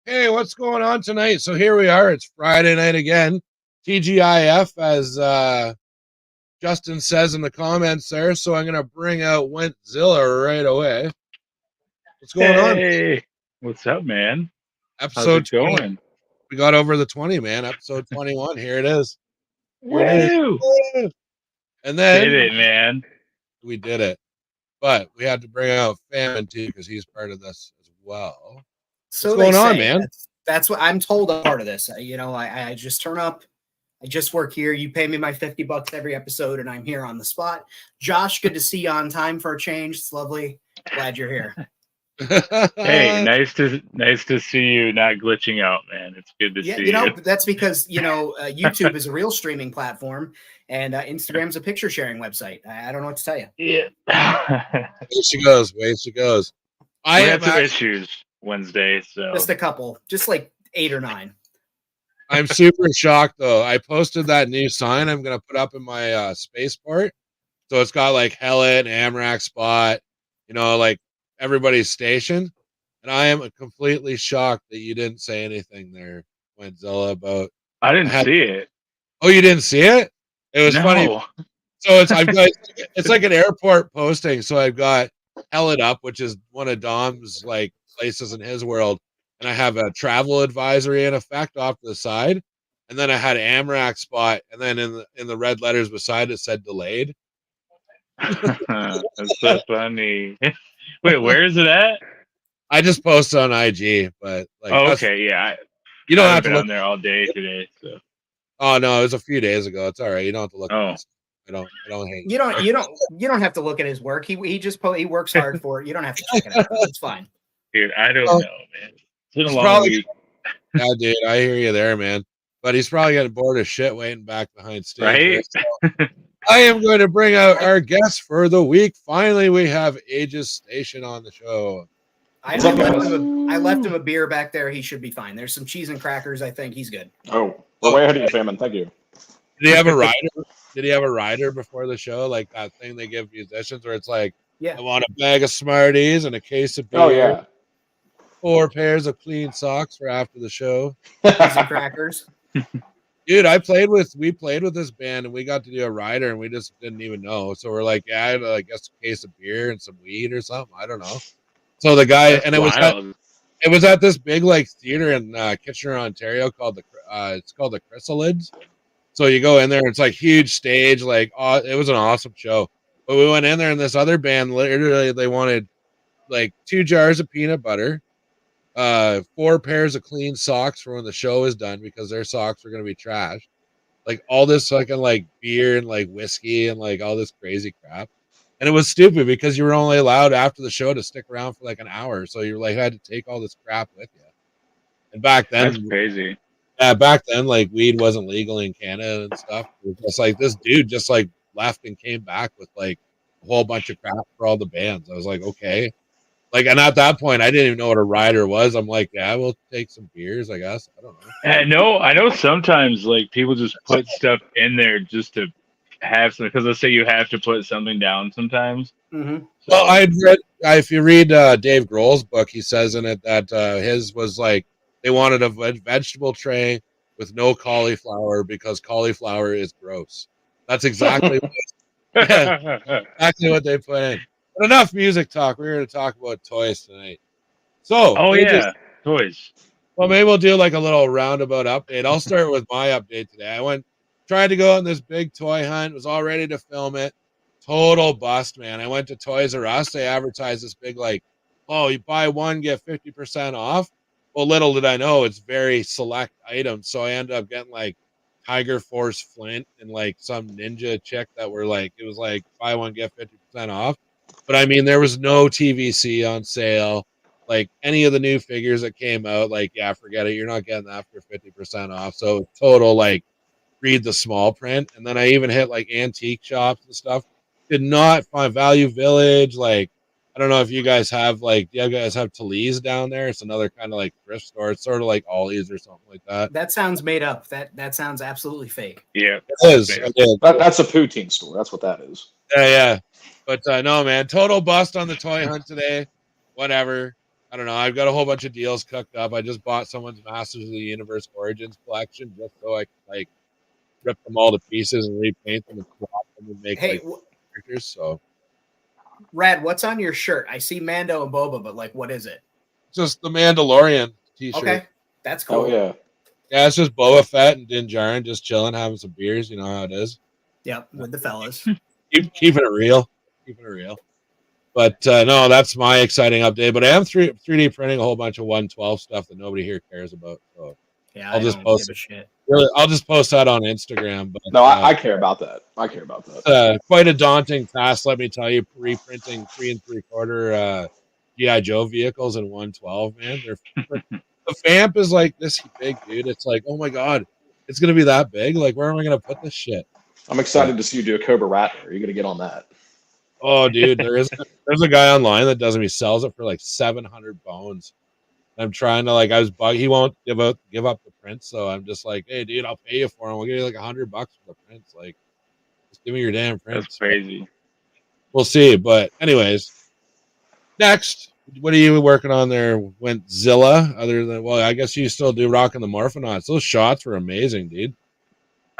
Hey, what's going on tonight? So here we are. It's Friday night again. TGIF, as Justin says in the comments there. So I'm going to bring out Wentzilla right away. What's going on? Hey, what's up, man? How's Episode it 20. going? We got over the 20, man. Episode 21. Here it is. Here it Woo! is. And Did then it, man. we did it. But we had to bring out Famine too because he's part of this as well. What's So they going on, say. man? That's what I'm told. I'm part of this. I just turn up. I just work here. You pay me my $50 every episode, and I'm here on the spot. Josh, good to see you on time for a change. It's lovely. Glad you're here. Hey, nice to see you not glitching out, man. It's good to see you. That's because YouTube is a real streaming platform, and Instagram's a picture sharing website. I don't know what to tell you. Yeah. Way she goes. I had some issues Wednesday, so just a couple, just like 8 or 9. I'm super shocked though. I posted that new sign I'm gonna put up in my spaceport. So it's got like Hellet, Amrak spot, like everybody's station. And I am completely shocked that you didn't say anything there, Wentzilla, about I didn't see it. Oh, you didn't see it? It was funny. So it's like an airport posting. So I've got Hellet up, which is one of Dom's like places in his world. And I have a travel advisory in effect off to the side. And then I had Amrak spot, and then in the red letters beside it said delayed. That's so funny. Wait, where is it at? I just posted on IG, but like, okay, yeah. You don't have to look on there all day today. So. Oh no, it was a few days ago. It's all right. You don't have to look. Oh. I don't hate. You don't have to look at his work. He works hard for it. You don't have to check it out. It's fine. Dude, I don't know, man. It's been a long week. Yeah, dude, I hear you there, man. But he's probably getting bored of shit waiting back behind stage. Right? So I am going to bring out our guest for the week. Finally, we have Aegis Station on the show. I left him a beer back there. He should be fine. There's some cheese and crackers. I think he's good. Oh, well, way ahead of you, Famine. Thank you. Did he have a rider? Did he have a rider before the show? Like that thing they give musicians where it's like, I want a bag of Smarties and a case of beer. Oh, yeah. 4 pairs of clean socks for after the show. Cheese and crackers. Dude, we played with this band and we got to do a rider and we just didn't even know. So we're like, I had, I guess, a case of beer and some weed or something. I don't know. So the guy, and it was at this big like theater in Kitchener, Ontario called it's called the Chrysalids. So you go in there, it's like huge stage, like it was an awesome show. But we went in there and this other band, literally they wanted like 2 jars of peanut butter, 4 pairs of clean socks for when the show is done because their socks are going to be trashed. Like all this fucking like beer and like whiskey and like all this crazy crap. And it was stupid because you were only allowed after the show to stick around for like an hour. So you like had to take all this crap with you. And back then, that's crazy. Yeah, back then, like weed wasn't legal in Canada and stuff. It was just like this dude just like left and came back with like a whole bunch of crap for all the bands. I was like, okay. Like, and at that point, I didn't even know what a rider was. I'm like, yeah, we'll take some beers, I guess. I don't know. I know sometimes like people just put stuff in there just to have some, because let's say you have to put something down sometimes. Mm-hmm. So, well, I'd read, if you read Dave Grohl's book, he says in it that his was like they wanted a vegetable tray with no cauliflower because cauliflower is gross. That's exactly exactly what they put in. But enough music talk. We're going to talk about toys tonight. So, toys. Well, maybe we'll do like a little roundabout update. I'll start with my update today. I tried to go on this big toy hunt, was all ready to film it. Total bust, man. I went to Toys R Us. They advertised this big, like, oh, you buy one, get 50% off. Well, little did I know it's very select items. So I ended up getting like Tiger Force Flint and like some ninja chick that were like, it was like buy one, get 50% off. But I mean, there was no TVC on sale. Like any of the new figures that came out, like, yeah, forget it. You're not getting that for 50% off. So total, like, read the small print. And then I even hit like antique shops and stuff. Did not find Value Village. Like, I don't know if you guys have like, do you guys have Talese down there? It's another kind of like thrift store. It's sort of like Ollie's or something like that. That sounds made up. That sounds absolutely fake. Yeah, it is. That's a poutine store. That's what that is. Yeah. But no, man, total bust on the toy hunt today. Whatever. I don't know. I've got a whole bunch of deals cooked up. I just bought someone's Masters of the Universe Origins collection just so I can like rip them all to pieces and repaint them and swap them and make Hey, like characters. So Rad, what's on your shirt? I see Mando and Boba, but like, what is it? just the Mandalorian t-shirt. Okay, that's cool. Oh yeah. Yeah, it's just Boba Fett and Din Djarin just chilling, having some beers. You know how it is. Yep, with the fellas. Keeping it real. Keeping it real. But no, that's my exciting update. But I am 3D printing a whole bunch of 112 stuff that nobody here cares about. So Yeah, I'll just don't post give a it. shit. Really, I'll just post that on Instagram. But No, I care about that. I care about that. quite a daunting task, let me tell you. Reprinting 3 3/4 GI Joe vehicles in 112, man. The FAMP is like this big, dude. It's like, oh my god, it's gonna be that big. Like, where am I gonna put this shit? I'm excited to see you do a Cobra Rattler. You're gonna get on that. Oh, dude, there's a guy online that does them. He sells it for like 700 bones. I'm trying to like, he won't give up the prints, so I'm just like, hey, dude, I'll pay you for them. We'll give you like $100 for the prints. Like, just give me your damn prints. That's crazy. We'll see. But anyways, next, what are you working on there? Went Zilla. Other than, well, I guess you still do rocking the Morphonauts. Those shots were amazing, dude.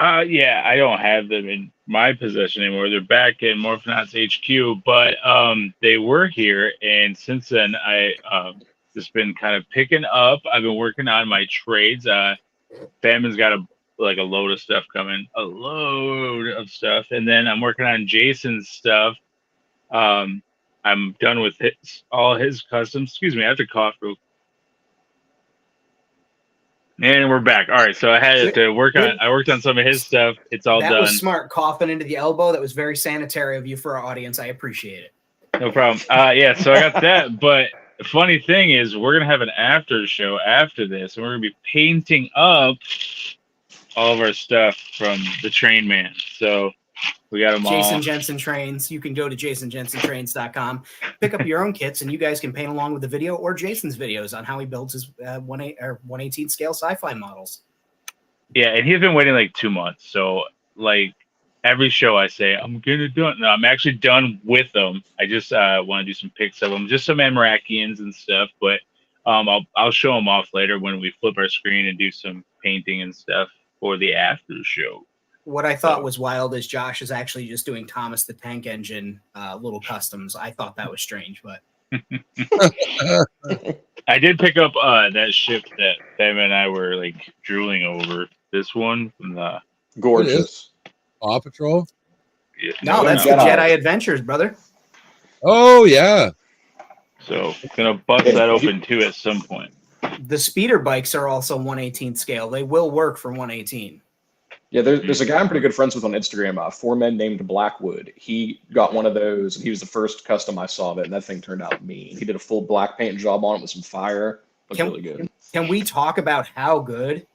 Yeah, I don't have them in my possession anymore. They're back in Morphonauts HQ, but they were here, and since then I just been kind of picking up. I've been working on my trades. Fammon's got a load of stuff coming, and then I'm working on Jason's stuff. I'm done with all his customs. Excuse me, I have to cough real quick. And we're back. All right, so I had to work on. I worked on some of his stuff. It's all done. That was smart, coughing into the elbow. That was very sanitary of you for our audience. I appreciate it. No problem. Yeah, so I got that. But the funny thing is, we're gonna have an after show after this, and we're gonna be painting up all of our stuff from the Train Man. So we got them all. Jason Jensen Trains. You can go to jasonjensentrains.com, pick up your own kits, and you guys can paint along with the video or Jason's videos on how he builds his 1/18 scale sci-fi models. Yeah, and he's been waiting like 2 months. So like every show I say I'm gonna do it. No, I'm actually done with them. I just want to do some pics of them, just some Amrakians and stuff. But I'll show them off later when we flip our screen and do some painting and stuff for the after show. What I thought was wild is Josh is actually just doing Thomas the Tank Engine little customs. I thought that was strange, but I did pick up that ship that Sam and I were like drooling over. This one from the Gorgeous. Paw Patrol. no, that's the Jedi Adventures, brother. Oh yeah. So gonna bust that open too at some point. The speeder bikes are also 1/18 scale. They will work for 1/18. Yeah, there's a guy I'm pretty good friends with on Instagram, 4 Men named Blackwood. He got one of those, and he was the first custom I saw of it, and that thing turned out mean. He did a full black paint job on it with some fire. Looked really good. Can we talk about how good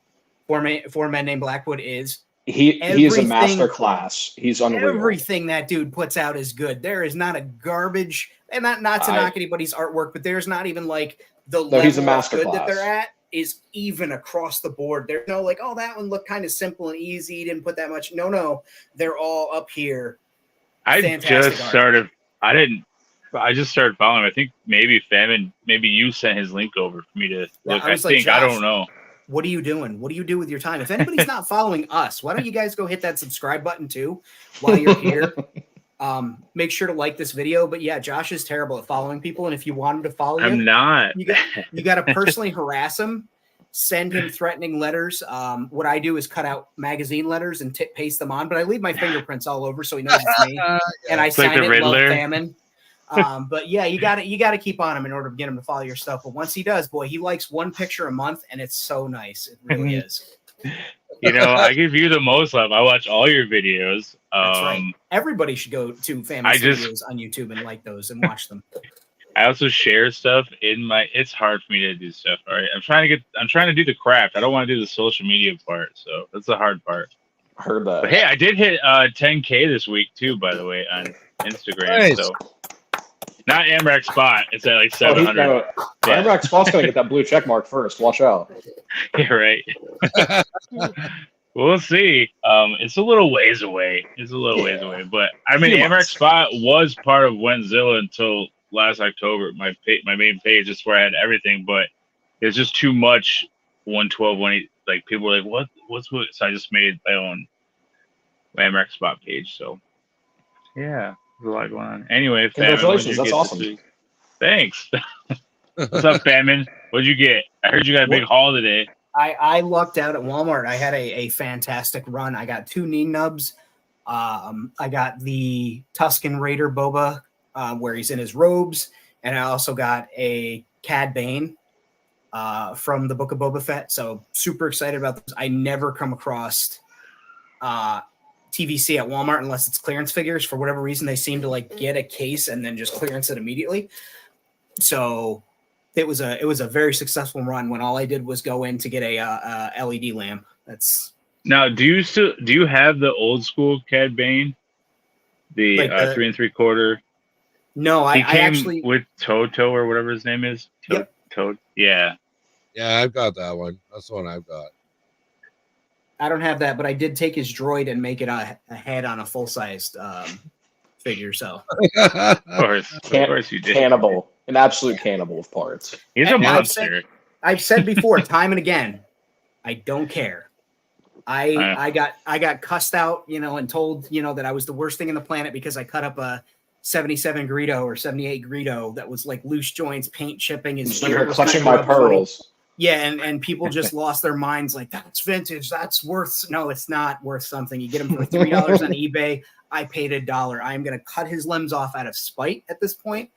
4 Men named Blackwood is? He is a master class. He's unreal. Everything that dude puts out is good. There is not a garbage, and not to knock anybody's artwork, but there's not even like the level he's a of master good class. that they're at is even across the board. There's no like, oh, that one looked kind of simple and easy. Didn't put that much. No, they're all up here. I just started following him. I think maybe Famine, maybe you sent his link over for me to look. I think, I don't know. What are you doing? What do you do with your time? If anybody's not following us, why don't you guys go hit that subscribe button too while you're here? Make sure to like this video. But yeah, Josh is terrible at following people. And if you want him to follow you, I'm not. You got to personally harass him, send him threatening letters. What I do is cut out magazine letters and paste them on, but I leave my fingerprints all over so he knows it's me. And I sign like it, Love Famine. But yeah, you got to keep on him in order to get him to follow your stuff. But once he does, boy, he likes one picture a month, and it's so nice. It really is. You know, I give you the most love. I watch all your videos. That's right. Everybody should go to Famine videos on YouTube and like those and watch them. I also share stuff in my. It's hard for me to do stuff. All right, I'm trying to do the craft. I don't want to do the social media part, so that's the hard part. I heard that. But hey, I did hit 10K this week too, by the way, on Instagram. Nice. So not Amrak Spot. It's at like 700. Amrak Spot's gonna get that blue check mark first. Watch out. Yeah, right. We'll see. It's a little ways away. But I mean, Amrak Spot was part of Wentzilla until last October. My main page is where I had everything, but it's just too much. 112, 180. Like people were like, what's what? So I just made my own landmark spot page. So yeah, there's a lot going on. Anyway, Congratulations, that's awesome. Thanks. What's up, Famine? What'd you get? I heard you got a big haul today. I lucked out at Walmart. I had a fantastic run. I got 2 knee nubs. I got the Tusken Raider Boba, where he's in his robes, and I also got a Cad Bane from the Book of Boba Fett. So super excited about this. I never come across TVC at Walmart unless it's clearance figures. For whatever reason, they seem to like get a case and then just clearance it immediately. So it was a very successful run when all I did was go in to get a LED lamp. That's now. Do you have the old school Cad Bane, the 3 3/4? No, I actually with Toto or whatever his name is. Yep. Toto. Yeah. Yeah, I've got that one. That's the one I've got. I don't have that, but I did take his droid and make it a head on a full-sized figure. So of course you did. Cannibal, an absolute cannibal of parts. He's a monster. I've said before, time and again, I don't care. I got cussed out, and told, that I was the worst thing in the planet because I cut up a 77 Greedo or 78 Greedo that was like loose joints, paint chipping, and clutching my pearls. Yeah, and people just lost their minds like, that's vintage, that's worth. No, it's not worth something. You get them for $3 on eBay. I paid $1. I'm going to cut his limbs off out of spite at this point,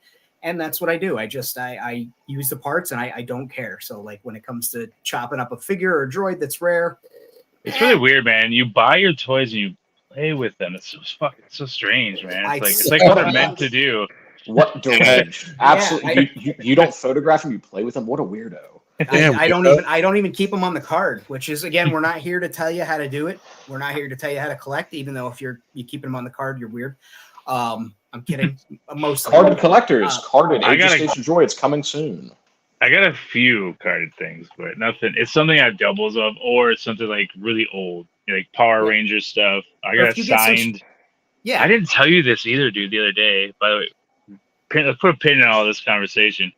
and that's what I do. I use the parts, and I don't care. So like when it comes to chopping up a figure or a droid that's rare, it's really weird, man. You buy your toys and you play with them. It's so strange, man. It's like what they're meant to do. What deranged? Absolutely. You don't photograph them, you play with them. What a weirdo. I don't even keep them on the card, which is, again, we're not here to tell you how to do it. We're not here to tell you how to collect, even though if you keep them on the card, you're weird. I'm kidding. Most carded collectors, carded Aegis Station droids coming soon. I got a few carded things, but nothing. It's something I have doubles of, or it's something like really old, like Power Ranger stuff. I got signed. I didn't tell you this either, dude. The other day, by the way, let's put a pin in all this conversation.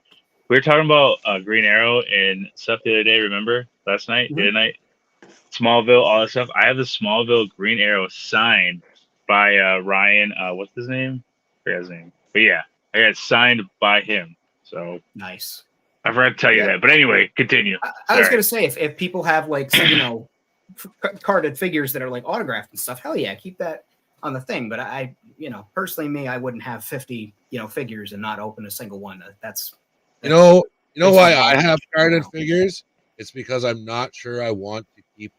We were talking about Green Arrow and stuff the other day. Remember last night, the other night, Smallville, all that stuff. I have the Smallville Green Arrow signed by Ryan. What's his name? I forgot his name. But yeah, I got it signed by him. So nice. I forgot to tell you that. But anyway, continue. I was gonna say if people have like carded figures that are like autographed and stuff, hell yeah, keep that on the thing. But I personally, I wouldn't have 50 figures and not open a single one. That's you know why I have carded figures? It's because I'm not sure I want to keep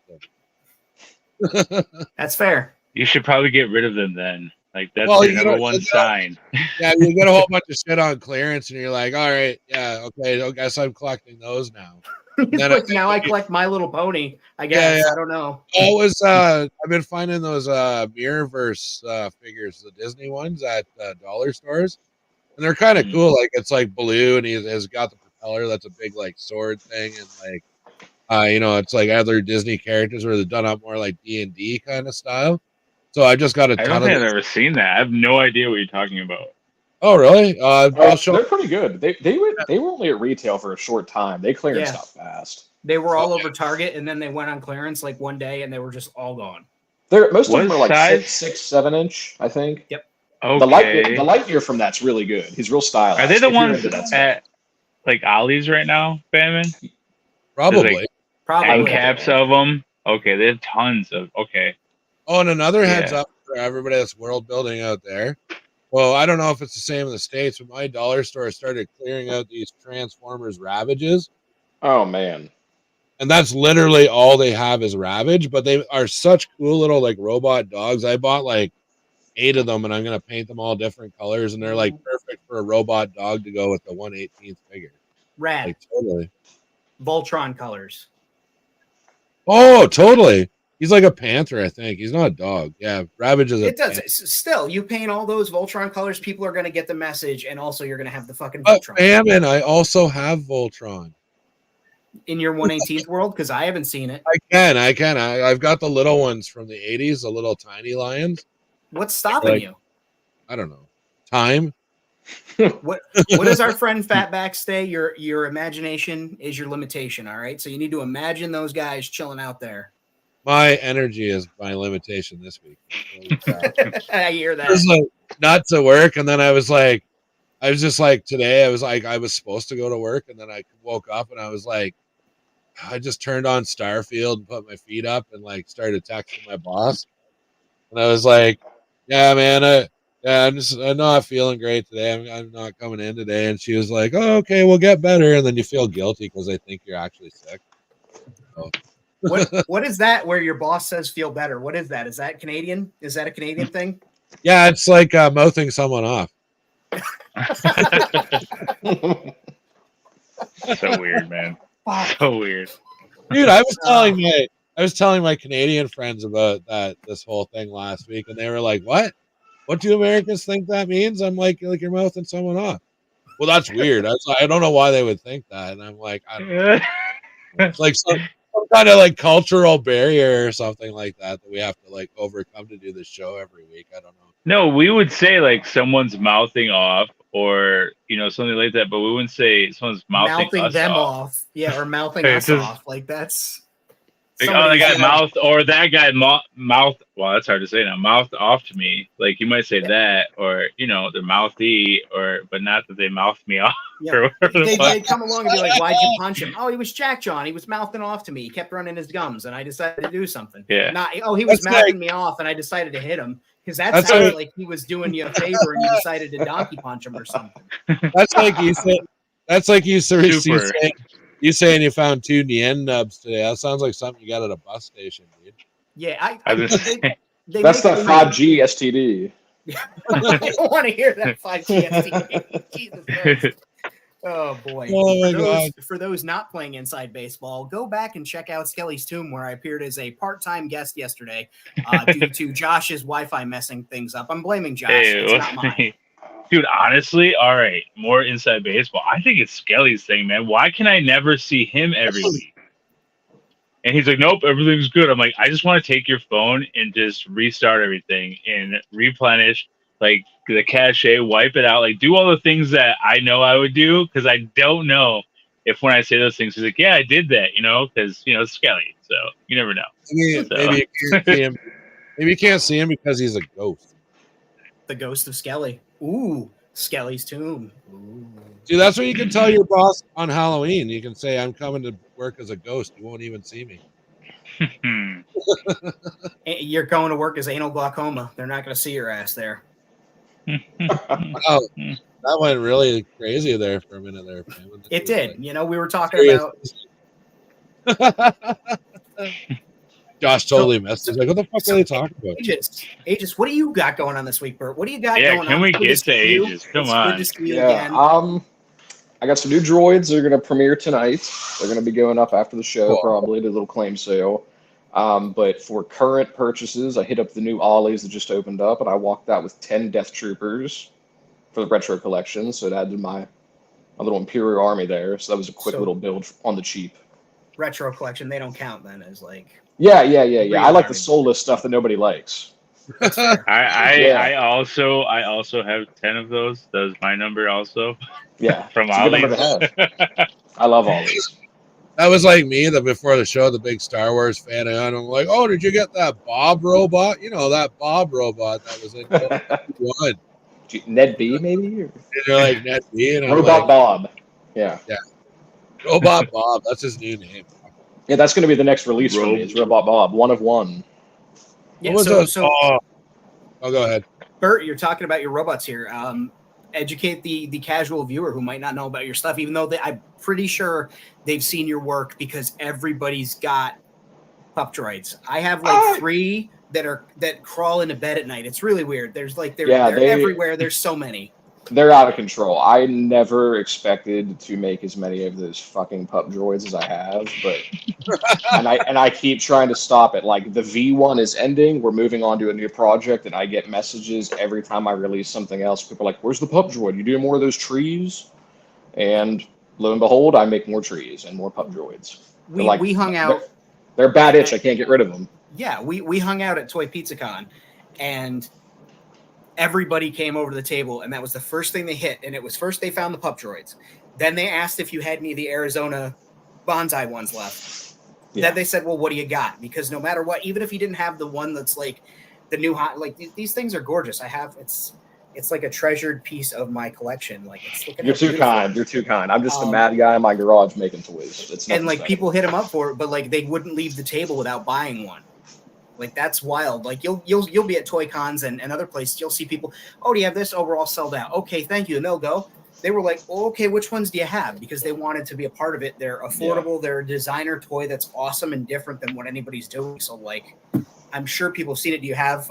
them. That's fair. You should probably get rid of them then. Like that's your number one sign. Yeah, you get a whole bunch of shit on clearance, and you're like, all right, yeah, okay, I guess I'm collecting those now. Now I collect My Little Pony. I guess I don't know. Always, I've been finding those Mirrorverse figures, the Disney ones at dollar stores, and they're kind of cool. Like it's like blue, and he has got the propeller. That's a big like sword thing, and like it's like other Disney characters where they're done up more like D&D kind of style. So I just got a ton of. I don't think I've ever seen that. I have no idea what you're talking about. Oh really? They're pretty good. They were only at retail for a short time. They clearance out fast. They were all over Target, and then they went on clearance like one day, and they were just all gone. Most of them are like 6, 7 inch, I think. Yep. Okay. The Lightyear from that's really good. He's real stylized. Are they the ones at like Ollie's right now, Famine? Probably. Probably. And caps of them. Okay, they have tons of. Okay. Oh, and another heads up for everybody that's world building out there. Well, I don't know if it's the same in the States, but my dollar store started clearing out these Transformers Ravages. Oh, man. And that's literally all they have is Ravage, but they are such cool little like robot dogs. I bought like 8 of them, and I'm going to paint them all different colors, and they're like perfect for a robot dog to go with the 1/18th figure. Rad. Like, totally. Voltron colors. Oh, totally. He's like a panther, I think. He's not a dog. Yeah, Ravage is a panther. Still, you paint all those Voltron colors, people are going to get the message, and also you're going to have the fucking Voltron. Famine, I also have Voltron. In your 1/18th world? Because I haven't seen it. I can. I've got the little ones from the 80s, the little tiny lions. What's stopping you? I don't know. Time. What does our friend Fatback say? Your imagination is your limitation. All right, so you need to imagine those guys chilling out there. My energy is my limitation this week. I hear I that. was like not to work, and then I was just like today. I was supposed to go to work, and then I woke up and I was like, I just turned on Starfield and put my feet up and like started texting my boss, and I was like, yeah, man, I'm not feeling great today. I'm not coming in today. And she was like, oh, okay, we'll get better. And then you feel guilty because they think you're actually sick. So. What is that where your boss says feel better? What is that? Is that Canadian? Is that a Canadian thing? Yeah, it's like mouthing someone off. So weird, man. So weird. Dude, I was telling my Canadian friends about this whole thing last week, and they were like, what? What do Americans think that means? I'm like you're mouthing someone off. Well, that's weird. I don't know why they would think that. And I'm like, I don't know. It's like some kind of like cultural barrier or something like that we have to like overcome to do this show every week. I don't know. No, we would say like someone's mouthing off or, something like that, but we wouldn't say someone's mouthing us them off. Yeah, or mouthing us off. Like that's... Like, oh, that guy mouthed, or that guy mouthed. Well, that's hard to say now. Mouthed off to me. Like you might say that, or they're mouthy, but not that they mouthed me off. Yeah. They come along and be like, "Why'd you punch him?" Oh, he was Jack John. He was mouthing off to me. He kept running his gums, and I decided to do something. Yeah. Not he was mouthing me off, and I decided to hit him because that sounded like he was doing you a favor, and you decided to donkey punch him or something. That's like you said. That's like you said. You saying you found 2 Nien nubs today. That sounds like something you got at a bus station, dude. Yeah, that's that 5G STD. I don't want to hear that 5G STD. Jesus Christ. Oh, boy. Oh, my God. For those not playing Inside Baseball, go back and check out Skelly's Tomb, where I appeared as a part-time guest yesterday due to Josh's Wi-Fi messing things up. I'm blaming Josh. It's not mine. Dude, honestly, all right, more Inside Baseball. I think it's Skelly's thing, man. Why can I never see him every week? And he's like, nope, everything's good. I'm like, I just want to take your phone and just restart everything and replenish, like, the cache, wipe it out, like, do all the things that I know I would do, because I don't know if when I say those things, he's like, yeah, I did that, because, it's Skelly, so you never know. Maybe you can't see him. Maybe you can't see him because he's a ghost. The ghost of Skelly. Ooh, Skelly's Tomb. Ooh. Dude, that's what you can tell your boss on Halloween. You can say, I'm coming to work as a ghost. You won't even see me. You're going to work as anal glaucoma. They're not going to see your ass there. Wow, that went really crazy there for a minute there. It did. Like, we were talking about... Josh totally messed. He's like, what the fuck are they talking about? Aegis, what do you got going on this week, Bert? What do you got going on? Yeah, can we get to Aegis? Come on. Good to see you again. I got some new droids. They're going to premiere tonight. They're going to be going up after the show, probably, to a little claim sale. But for current purchases, I hit up the new Ollies that just opened up, and I walked out with 10 Death Troopers for the retro collection. So it added my little Imperial army there. So that was a quick little build on the cheap. Retro collection, they don't count then as like... Yeah. I like the soulless stuff that nobody likes. I also have 10 of those. That's my number also. Yeah, from it's a good number to have. I love Ollies. That was like me before the show, the big Star Wars fan, and I'm like, oh, did you get that Bob robot? That Bob robot that was in one. Ned B, maybe? And you're like, Ned B? And Robot like, Bob. Yeah. Robot Bob. That's his new name. Yeah, that's going to be the next release for me. It's Robot Bob, 1 of 1. Yeah, go ahead. Bert, you're talking about your robots here. Educate the casual viewer who might not know about your stuff, even though I'm pretty sure they've seen your work because everybody's got pup droids. I have like 3 that crawl into bed at night. It's really weird. There's like they're everywhere. There's so many. They're out of control. I never expected to make as many of those fucking pup droids as I have, but and I keep trying to stop it. Like the V1 is ending, we're moving on to a new project, and I get messages every time I release something else. People are like, "Where's the pup droid? You doing more of those trees?" And lo and behold, I make more trees and more pup droids. We hung out. They're a bad itch. I can't get rid of them. Yeah, we hung out at Toy Pizza Con, and everybody came over to the table, and that was the first thing they hit. And it was first they found the pup droids. Then they asked if you had any of the Arizona bonsai ones left. Yeah. Then they said, well, what do you got? Because no matter what, even if you didn't have the one that's like the new hot, like these things are gorgeous. It's like a treasured piece of my collection. Like You're too kind. You're too kind. I'm just a mad guy in my garage making toys. It's and like special. people hit them up for it, but like they wouldn't leave the table without buying one. Like that's wild. Like you'll be at toy cons and other places. You'll see people. Oh, do you have this? Oh, we're all sold out. Okay, thank you. And they'll go. They were like, oh, okay, which ones do you have? Because they wanted to be a part of it. They're affordable. Yeah. They're a designer toy that's awesome and different than what anybody's doing. So like, I'm sure people have seen it. Do you have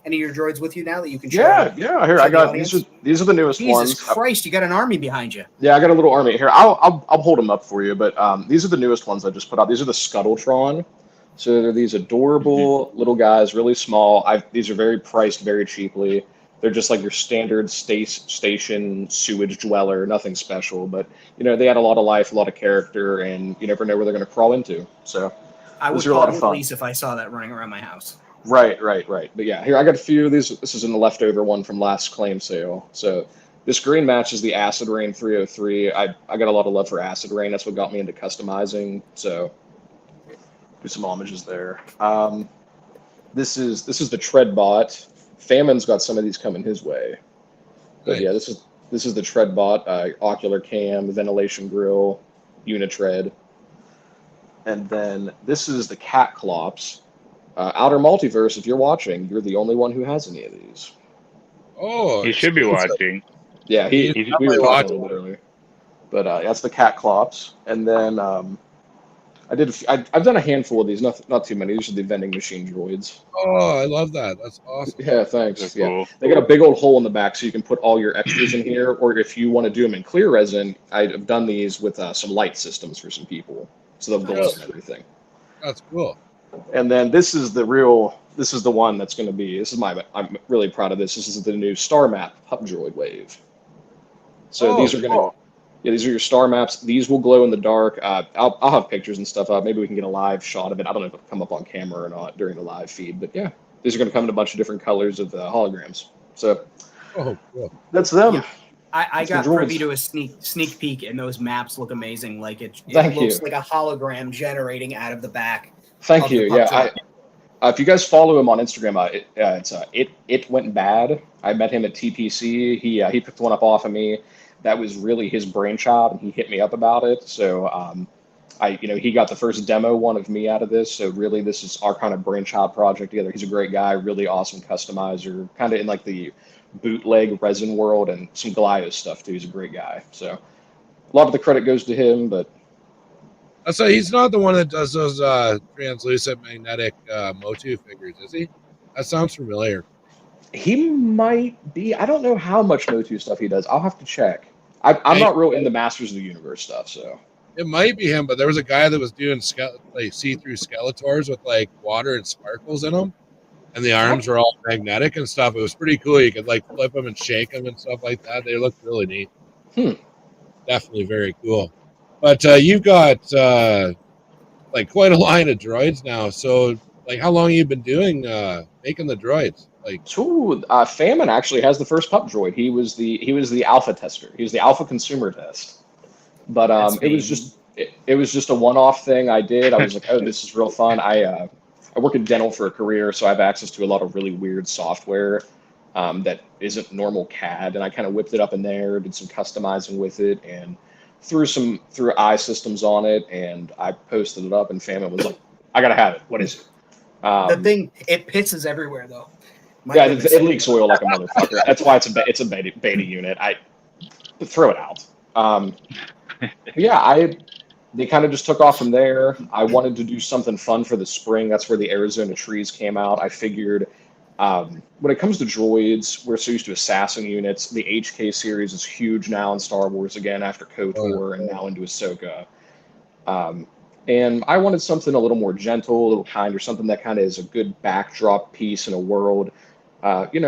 any of your droids with you now that you can share? Yeah. Here I got these are the newest ones. Jesus Christ, you got an army behind you. Yeah, I got a little army here. I'll hold them up for you. But these are the newest ones I just put out. These are the Scuttletron. So they're these adorable little guys, really small. These are very priced very cheaply. They're just like your standard station sewage dweller, nothing special. But they had a lot of life, a lot of character, and you never know where they're going to crawl into. So I would call the police if I saw that running around my house. Right. But yeah, here I got a few of these. This is in the leftover one from last claim sale. So this green matches the Acid Rain 303. I got a lot of love for Acid Rain. That's what got me into customizing. So do some homages there. This is the Treadbot. Famine's got some of these coming his way. But Nice. yeah, this is the Treadbot, ocular cam, ventilation grill, Unitread. And then this is the Cat Clops. Outer Multiverse, if you're watching, you're the only one who has any of these. Oh, He should be watching. Yeah, we were talking a little bit earlier. But that's the Cat Clops. And then I've done a handful of these, not too many. These are the vending machine droids. Oh, I love that. That's awesome. Yeah, thanks. That's yeah, cool. They got a big old hole in the back, so you can put all your extras in here. Or if you want to do them in clear resin, I've done these with some light systems for some people, so they'll glow and everything. That's cool. And then this is the one that's going to be. I'm really proud of this. This is the new Star Map Pup Droid Wave. So these are going to. Yeah, these are your star maps. These will glow in the dark. I'll have pictures and stuff up. Maybe we can get a live shot of it. I don't know if it'll come up on camera or not during the live feed. But yeah, these are going to come in a bunch of different colors of holograms. So cool. That's them. Yeah. I got privy to a sneak peek, and those maps look amazing. Like it looks like a hologram generating out of the back. Thank you. Yeah, if you guys follow him on Instagram, it went bad. I met him at TPC. He picked one up off of me. That was really his brainchild, and he hit me up about it. So, he got the first demo one of me out of this. So really, this is our kind of brainchild project together. He's a great guy, really awesome customizer, kind of in like the bootleg resin world and some Goliath stuff too. He's a great guy. So a lot of the credit goes to him, but. So he's not the one that does those translucent magnetic Motu figures, is he? That sounds familiar. He might be. I don't know how much Motu stuff he does. I'll have to check. I'm not real into Masters of the Universe stuff, so. It might be him, but there was a guy that was doing like see-through Skeletors with like water and sparkles in them, and the arms were all magnetic and stuff. It was pretty cool. You could like flip them and shake them and stuff like that. They looked really neat. Definitely very cool. But you've got like quite a line of droids now. So like, how long have you been doing making the droids? Like, Famine actually has the first pup droid. He was the alpha tester. He was the alpha consumer test. But it was just a one-off thing I did. I was like, oh, this is real fun. I work in dental for a career, so I have access to a lot of really weird software that isn't normal CAD, and I kind of whipped it up in there, did some customizing with it, and threw iSystems on it, and I posted it up, and Famine was like, I gotta have it. What is it? The thing, it pisses everywhere though. It leaks oil like a motherfucker. That's why it's a beta unit. I throw it out. They kind of just took off from there. I wanted to do something fun for the spring. That's where the Arizona trees came out. I figured when it comes to droids, we're so used to assassin units. The HK series is huge now in Star Wars again after KOTOR and now into Ahsoka. And I wanted something a little more gentle, a little kinder, something that kind of is a good backdrop piece in a world.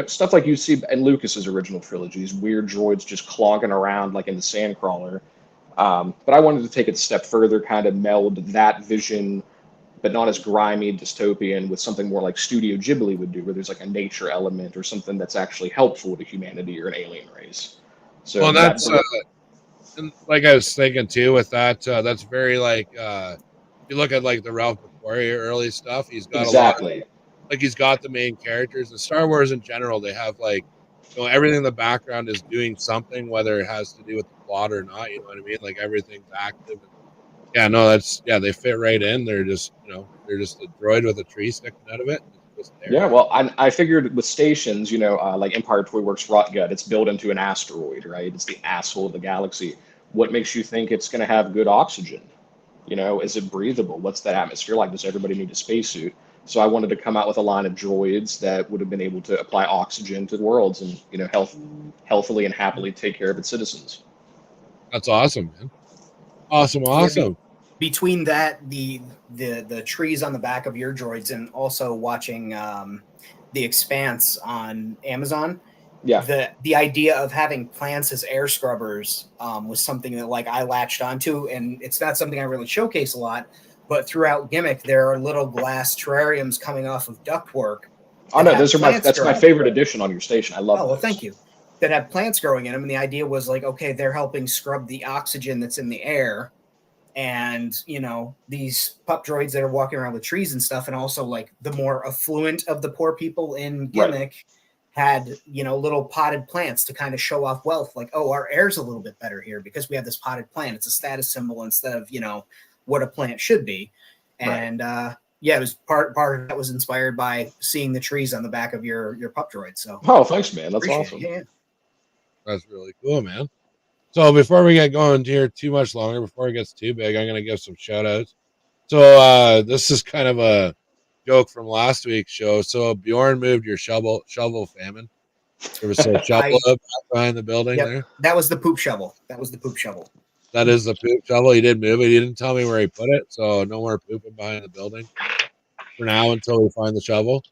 Stuff like you see in Lucas's original trilogies, weird droids just clogging around like in the Sandcrawler. But I wanted to take it a step further, kind of meld that vision but not as grimy, dystopian, with something more like Studio Ghibli would do, where there's like a nature element or something that's actually helpful to humanity or an alien race. So Well, that's that's and like I was thinking too with that. That's very like if you look at like the Ralph McQuarrie early stuff. He's got a lot of exactly. like he's got the main characters. And Star Wars in general, they have like everything in the background is doing something, whether it has to do with the plot or not. You know what I mean? Like everything's active. And, yeah, no, that's they fit right in. They're just they're just a droid with a tree sticking out of it. It's just there. Yeah, well, I figured with stations, like Empire Toy Works Rotgut, it's built into an asteroid, right? It's the asshole of the galaxy. What makes you think it's going to have good oxygen? Is it breathable? What's that atmosphere like? Does everybody need a spacesuit? So I wanted to come out with a line of droids that would have been able to apply oxygen to the worlds and, healthily and happily take care of its citizens. That's awesome, man. Awesome. Between that, the trees on the back of your droids, and also watching The Expanse on Amazon. Yeah. The idea of having plants as air scrubbers was something that like I latched onto, and it's not something I really showcase a lot. But throughout Gimmick, there are little glass terrariums coming off of ductwork. Oh no, that's my favorite addition on your station. I love. Oh well, those. thank you. That have plants growing in them, and the idea was like, okay, they're helping scrub the oxygen that's in the air, and these pup droids that are walking around with trees and stuff, and also like the more affluent of the poor people in Gimmick had little potted plants to kind of show off wealth. Like, oh, our air's a little bit better here because we have this potted plant. It's a status symbol instead of what a plant should be. And it was part of that was inspired by seeing the trees on the back of your pup droid. So thanks, man. That's awesome. Yeah. That's really cool, man. So before we get going here too much longer, before it gets too big, I'm gonna give some shout outs. So this is kind of a joke from last week's show. So Bjorn moved your shovel famine. There was a shovel up behind the building there. That was the poop shovel. That is the poop shovel. He did move it. He didn't tell me where he put it, so no more pooping behind the building for now until we find the shovel.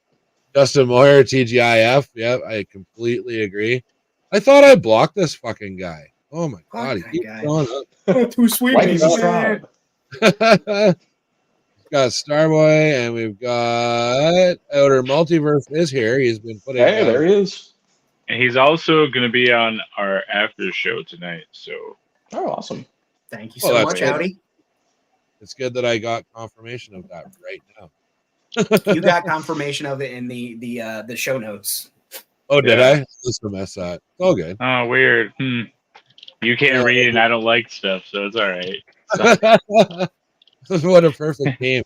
Justin Moyer, TGIF. Yep, I completely agree. I thought I blocked this fucking guy. Oh my god, he keeps going up. Too sweet. Like tribe. We've got Starboy, and we've got Outer Multiverse is here. He's been putting. Hey, there he is. And he's also going to be on our after show tonight. So. Oh, awesome! Thank you so much, Howdy. It's good that I got confirmation of that right now. You got confirmation of it in the show notes. Oh, did I? Just a mess that. It's all good. Oh, weird. You can't read, and I don't like stuff, so it's all right. What a perfect team.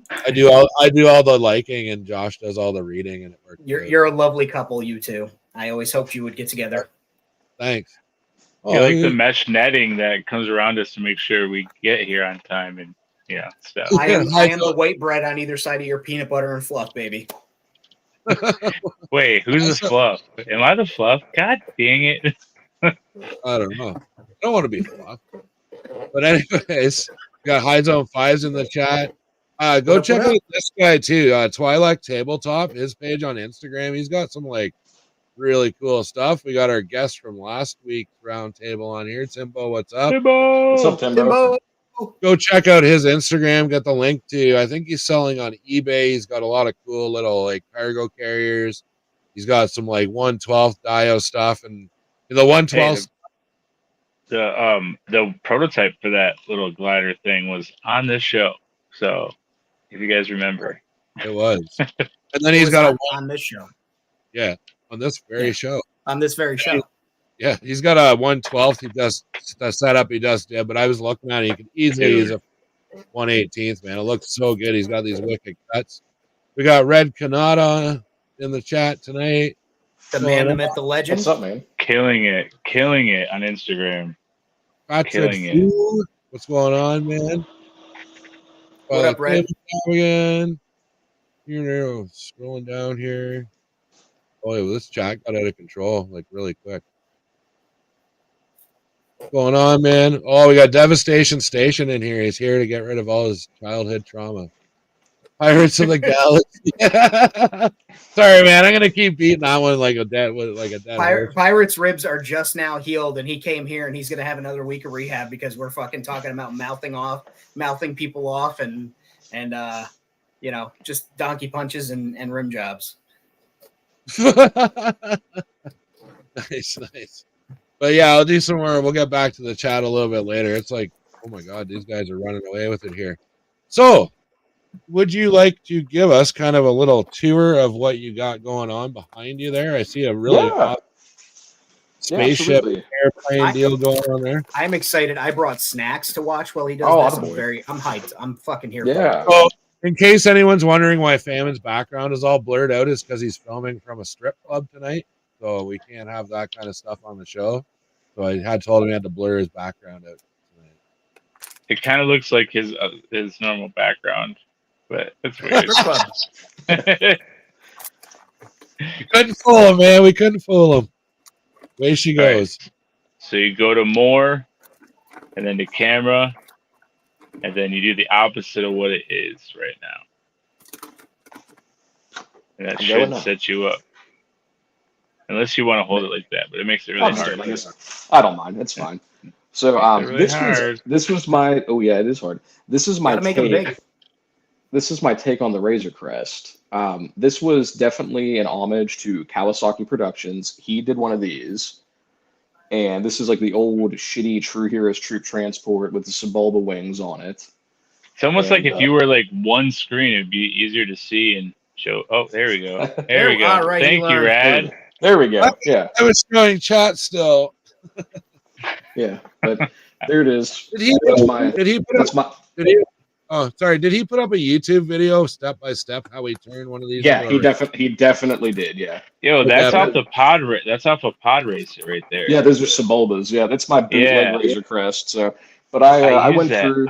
I do all the liking, and Josh does all the reading, and it works. You're a lovely couple, you two. I always hoped you would get together. Thanks. You like the mesh netting that comes around us to make sure we get here on time and stuff. I am the white bread on either side of your peanut butter and fluff, baby. Wait, who's the fluff? Am I the fluff? God dang it. I don't know. I don't want to be fluff. But anyways, we got High Zone 5s in the chat. Go check out this guy too. Twilight Tabletop, his page on Instagram. He's got some like really cool stuff. We got our guest from last week's roundtable on here. Timbo, what's up? Timbo! What's up, Timbo? Go check out his Instagram. Got the link to, I think he's selling on eBay. He's got a lot of cool little like cargo carriers. He's got some like 1/12 Dio stuff, and the 1/12. The prototype for that little glider thing was on this show. So if you guys remember, it was. And then he's got on this show. Yeah, on this very show. On this very show. Yeah, he's got a 1/12. He does the setup. He does, but I was looking at it. He could easily use a 1/18th. Man, it looks so good. He's got these wicked cuts. We got Red Kanata in the chat tonight. The man, the myth, the legend. What's up, man? Killing it on Instagram. Killing it. What's going on, man? What up, Red? Again. Scrolling down here. Oh, yeah, this chat got out of control, like really quick. What's going on, man? Oh, we got Devastation Station in here. He's here to get rid of all his childhood trauma. Pirates of the Galaxy. Sorry, man. I'm gonna keep beating that one like a dead horse. Pirate's ribs are just now healed, and he came here, and he's gonna have another week of rehab because we're fucking talking about mouthing people off, and you know, just donkey punches and rim jobs. Nice. But yeah, I'll do some more. We'll get back to the chat a little bit later. It's like, oh my god, these guys are running away with it here. So, would you like to give us kind of a little tour of what you got going on behind you there? I see a really awesome spaceship airplane deal going on there. I'm excited. I brought snacks to watch while he does this. I'm hyped. I'm fucking here. Yeah. So, in case anyone's wondering why Fammon's background is all blurred out, is because he's filming from a strip club tonight. So we can't have that kind of stuff on the show. So I had told him he had to blur his background out tonight. It kind of looks like his normal background, but it's weird. We couldn't fool him, man. We couldn't fool him. Way she goes. Right. So you go to more, and then the camera, and then you do the opposite of what it is right now. And that should set you up. Unless you want to hold it like that, but it makes it really hard. I don't mind. It's fine. So this was my it is hard. This is my take. This is my take on the Razor Crest. This was definitely an homage to Kawasaki Productions. He did one of these. And this is like the old shitty True Heroes troop transport with the Sebulba wings on it. It's almost like if you were like one screen, it'd be easier to see and show. Oh, there we go. There we go. Right, Thank you, Rad. There we go. Yeah. I was showing chat still. Yeah, but there it is. Did he put up a YouTube video step by step how he turned one of these? Yeah, he definitely did. Yeah. Yo, that's off a pod racer right there. Yeah, those are Sebulbas. Yeah, that's my bootleg Razor Crest. So, but I went through.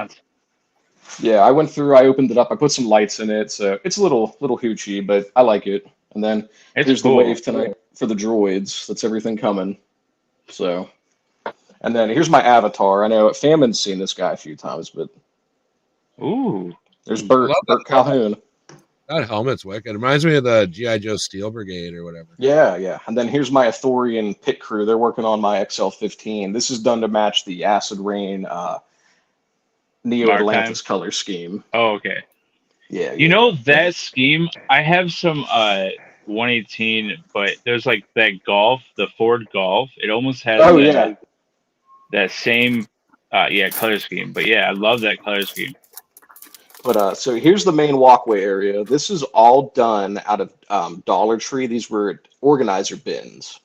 Yeah, I went through. I opened it up. I put some lights in it, so it's a little hoochie, but I like it. And then there's the wave tonight for the droids. That's everything coming. So, and then here's my avatar. I know Fammon's seen this guy a few times, but there's Bert Calhoun. That helmet's wicked. It reminds me of the G.I. Joe Steel Brigade or whatever. Yeah. And then here's my Athorian pit crew. They're working on my XL15. This is done to match the Acid Rain Neo Atlantis color scheme. Oh, okay. Yeah. You know that scheme? I have some 118, but there's like that Golf, the Ford Golf. It almost has that same color scheme. But yeah, I love that color scheme. But so here's the main walkway area. This is all done out of Dollar Tree. These were organizer bins.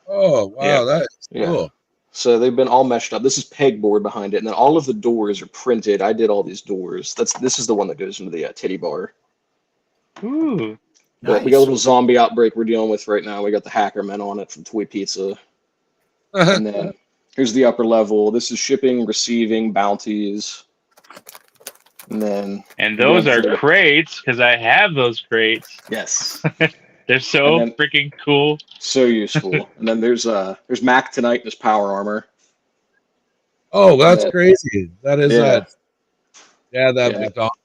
Oh wow, that's cool. So they've been all meshed up. This is pegboard behind it, and then all of the doors are printed. I did all these doors. This is the one that goes into the titty bar. Ooh, but nice. We got a little zombie outbreak we're dealing with right now. We got the Hacker Men on it from Toy Pizza, and then here's the upper level. This is shipping, receiving, bounties, and those are crates because I have those crates. Yes. They're so freaking cool. So useful. And then there's Mac tonight in his power armor. Oh, that's crazy. That is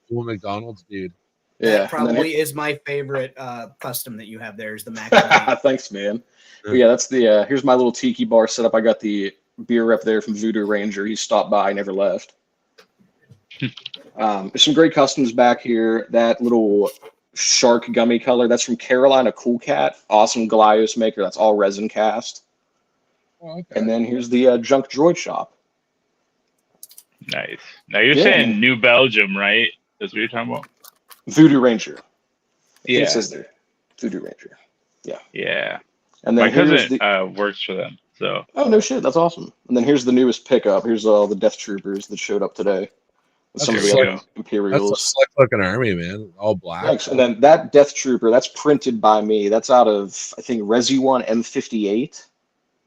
McDonald's dude. Yeah. That probably is my favorite custom that you have there is the Mac. Thanks, man. But yeah, that's the here's my little tiki bar setup. I got the beer rep there from Voodoo Ranger. He stopped by, never left. There's some great customs back here. That little shark gummy color, that's from Carolina Cool Cat. Awesome Goliath maker. That's all resin cast. Oh, okay. And then here's the junk droid shop. Nice. Now you're saying New Belgium, right? That's what you're talking about? Voodoo Ranger. Yeah. It says there. Voodoo Ranger. Yeah. Yeah. And then my cousin works for them. So. Oh, no shit. That's awesome. And then here's the newest pickup. Here's all the Death Troopers that showed up today. Some of the other Imperials. That's a slick looking army, man. All black. Thanks. And then that Death Trooper, that's printed by me. That's out of, I think, Resi 1 M58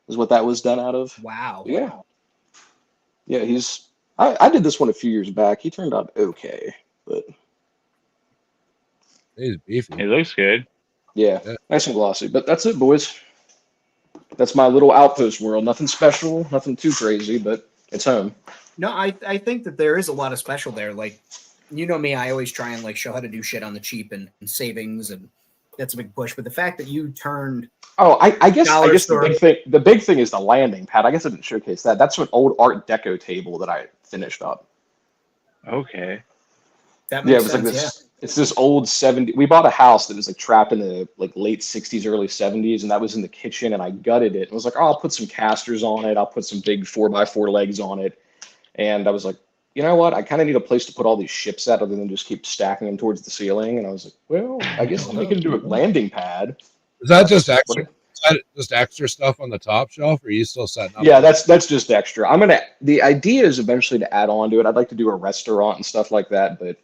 is what that was done out of. Wow. Yeah. Yeah, I did this one a few years back. He turned out okay, but he's beefy. It looks good. Yeah, nice and glossy. But that's it, boys. That's my little Outpost world. Nothing special, nothing too crazy, but it's home. No, I think that there is a lot of special there. Like you know me, I always try and like show how to do shit on the cheap and savings, and that's a big push. But the fact that you turned I guess dollar store, the big thing is the landing pad. I guess I didn't showcase that. That's an old Art Deco table that I finished up. Okay. that Yeah, makes it was like sense. this. It's this old 70. We bought a house that was like trapped in the like late 60s, early 70s, and that was in the kitchen. And I gutted it. And was like, oh, I'll put some casters on it. I'll put some big 4x4 legs on it. And I was like, you know what? I kind of need a place to put all these ships at, other than just keep stacking them towards the ceiling. And I was like, well, I guess I'll make it into a landing pad. Is that That's just what extra? it- Is that just extra stuff on the top shelf, or are you still setting up? Yeah, that's just extra. The idea is eventually to add on to it. I'd like to do a restaurant and stuff like that, but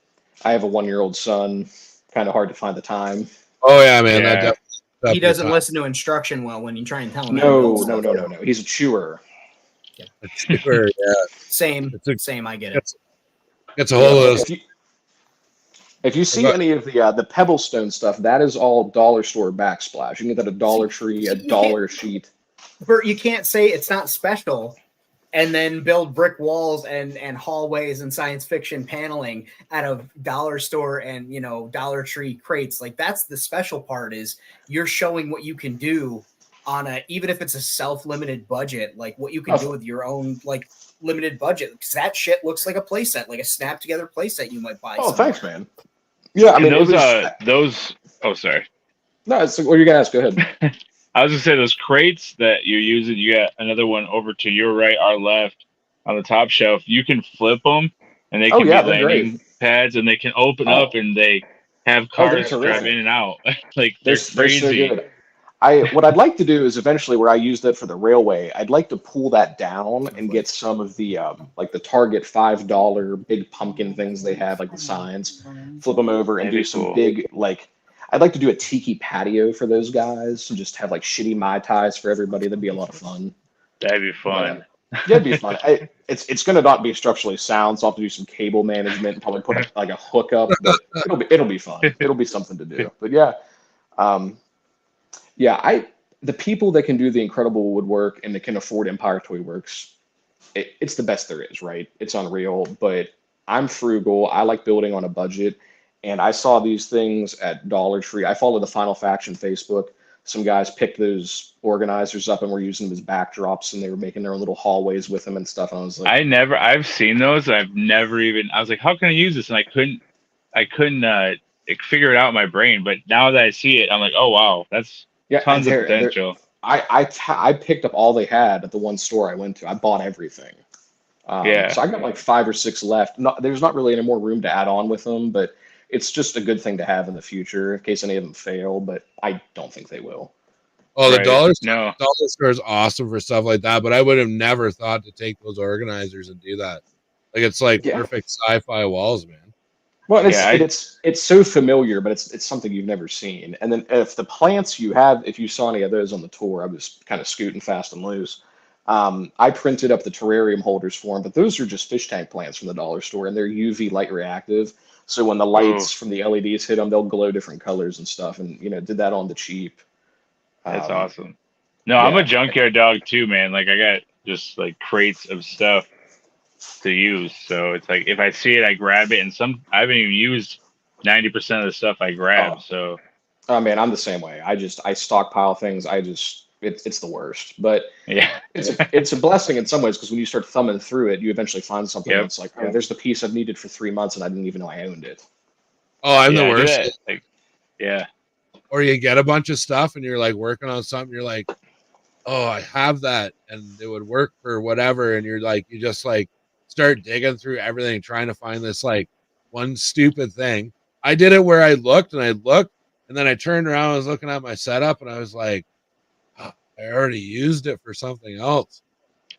I have a 1-year-old son. Kind of hard to find the time. Oh yeah, man. That Yeah. definitely He doesn't listen to instruction well when you try and tell him. how to No, build no, stuff. no, no, no. He's a chewer. Cheaper, yeah. Same, It's a- same. I get it. It's a whole If you see But- any of the Pebblestone stuff, that is all dollar store backsplash. You can get that at Dollar Tree, a dollar sheet. Bert, you can't say it's not special and then build brick walls and hallways and science fiction paneling out of dollar store and Dollar Tree crates. Like, that's the special part, is you're showing what you can do on even if it's a self-limited budget, like what you can do with your own like limited budget, because that shit looks like a playset, like a snap together playset you might buy Oh, somewhere. thanks, man. Yeah, I mean, those. Oh, sorry. No, it's what you're gonna ask. Go ahead. I was gonna say those crates that you're using. You got another one over to your right, our left, on the top shelf. You can flip them, and they can be they're landing pads, and they can open up, and they have cars they're drive terrific. in and out. Like they're They're crazy. so good. What I'd like to do is eventually, where I used it for the railway, I'd like to pull that down and get some of the like the Target $5 big pumpkin things they have, like the signs, flip them over and That'd do be some cool. big like. I'd like to do a tiki patio for those guys and just have like shitty Mai Tais for everybody. That'd be a lot of fun. That'd be fun. Yeah, it'd be fun. It's gonna not be structurally sound, so I'll have to do some cable management and probably put like a hookup. But it'll be fun. It'll be something to do. But yeah, the people that can do the incredible woodwork and that can afford Empire Toy Works, it's the best there is, right? It's unreal. But I'm frugal. I like building on a budget, and I saw these things at Dollar Tree. I follow the Final Faction Facebook. Some guys picked those organizers up and were using them as backdrops, and they were making their own little hallways with them and stuff. And I was like, I've seen those. I was like, how can I use this? And I couldn't figure it out in my brain. But now that I see it, I'm like, oh wow, that's tons of potential. I picked up all they had at the one store I went to. I bought everything. So I got like 5 or 6 left. There's not really any more room to add on with them, but it's just a good thing to have in the future in case any of them fail. But I don't think they will. Oh, the Right. dollar No. store is awesome for stuff like that, but I would have never thought to take those organizers and do that. Like, it's like perfect sci-fi walls, man. Well, it's so familiar, but it's something you've never seen. And then if the plants you have, if you saw any of those on the tour, I was kind of scooting fast and loose. I printed up the terrarium holders for them, but those are just fish tank plants from the dollar store, and they're UV light reactive. So when the lights from the LEDs hit them, they'll glow different colors and stuff. And did that on the cheap. That's awesome. No, I'm a junkyard dog too, man. Like, I got just like crates of stuff to use. So it's like if I see it, I grab it, and I haven't even used 90% of the stuff I grab. So, oh man, I'm the same way. I stockpile things. It's the worst, but yeah, it's a blessing in some ways, because when you start thumbing through it, you eventually find something that's like, oh, there's the piece I've needed for 3 months and I didn't even know I owned it. Oh, I'm the worst. Like, yeah. Or you get a bunch of stuff and you're like working on something, you're like, oh, I have that and it would work for whatever, and you're like, you just like start digging through everything trying to find this like one stupid thing. I did it where I looked and then I turned around, I was looking at my setup, and I was like, oh, I already used it for something else.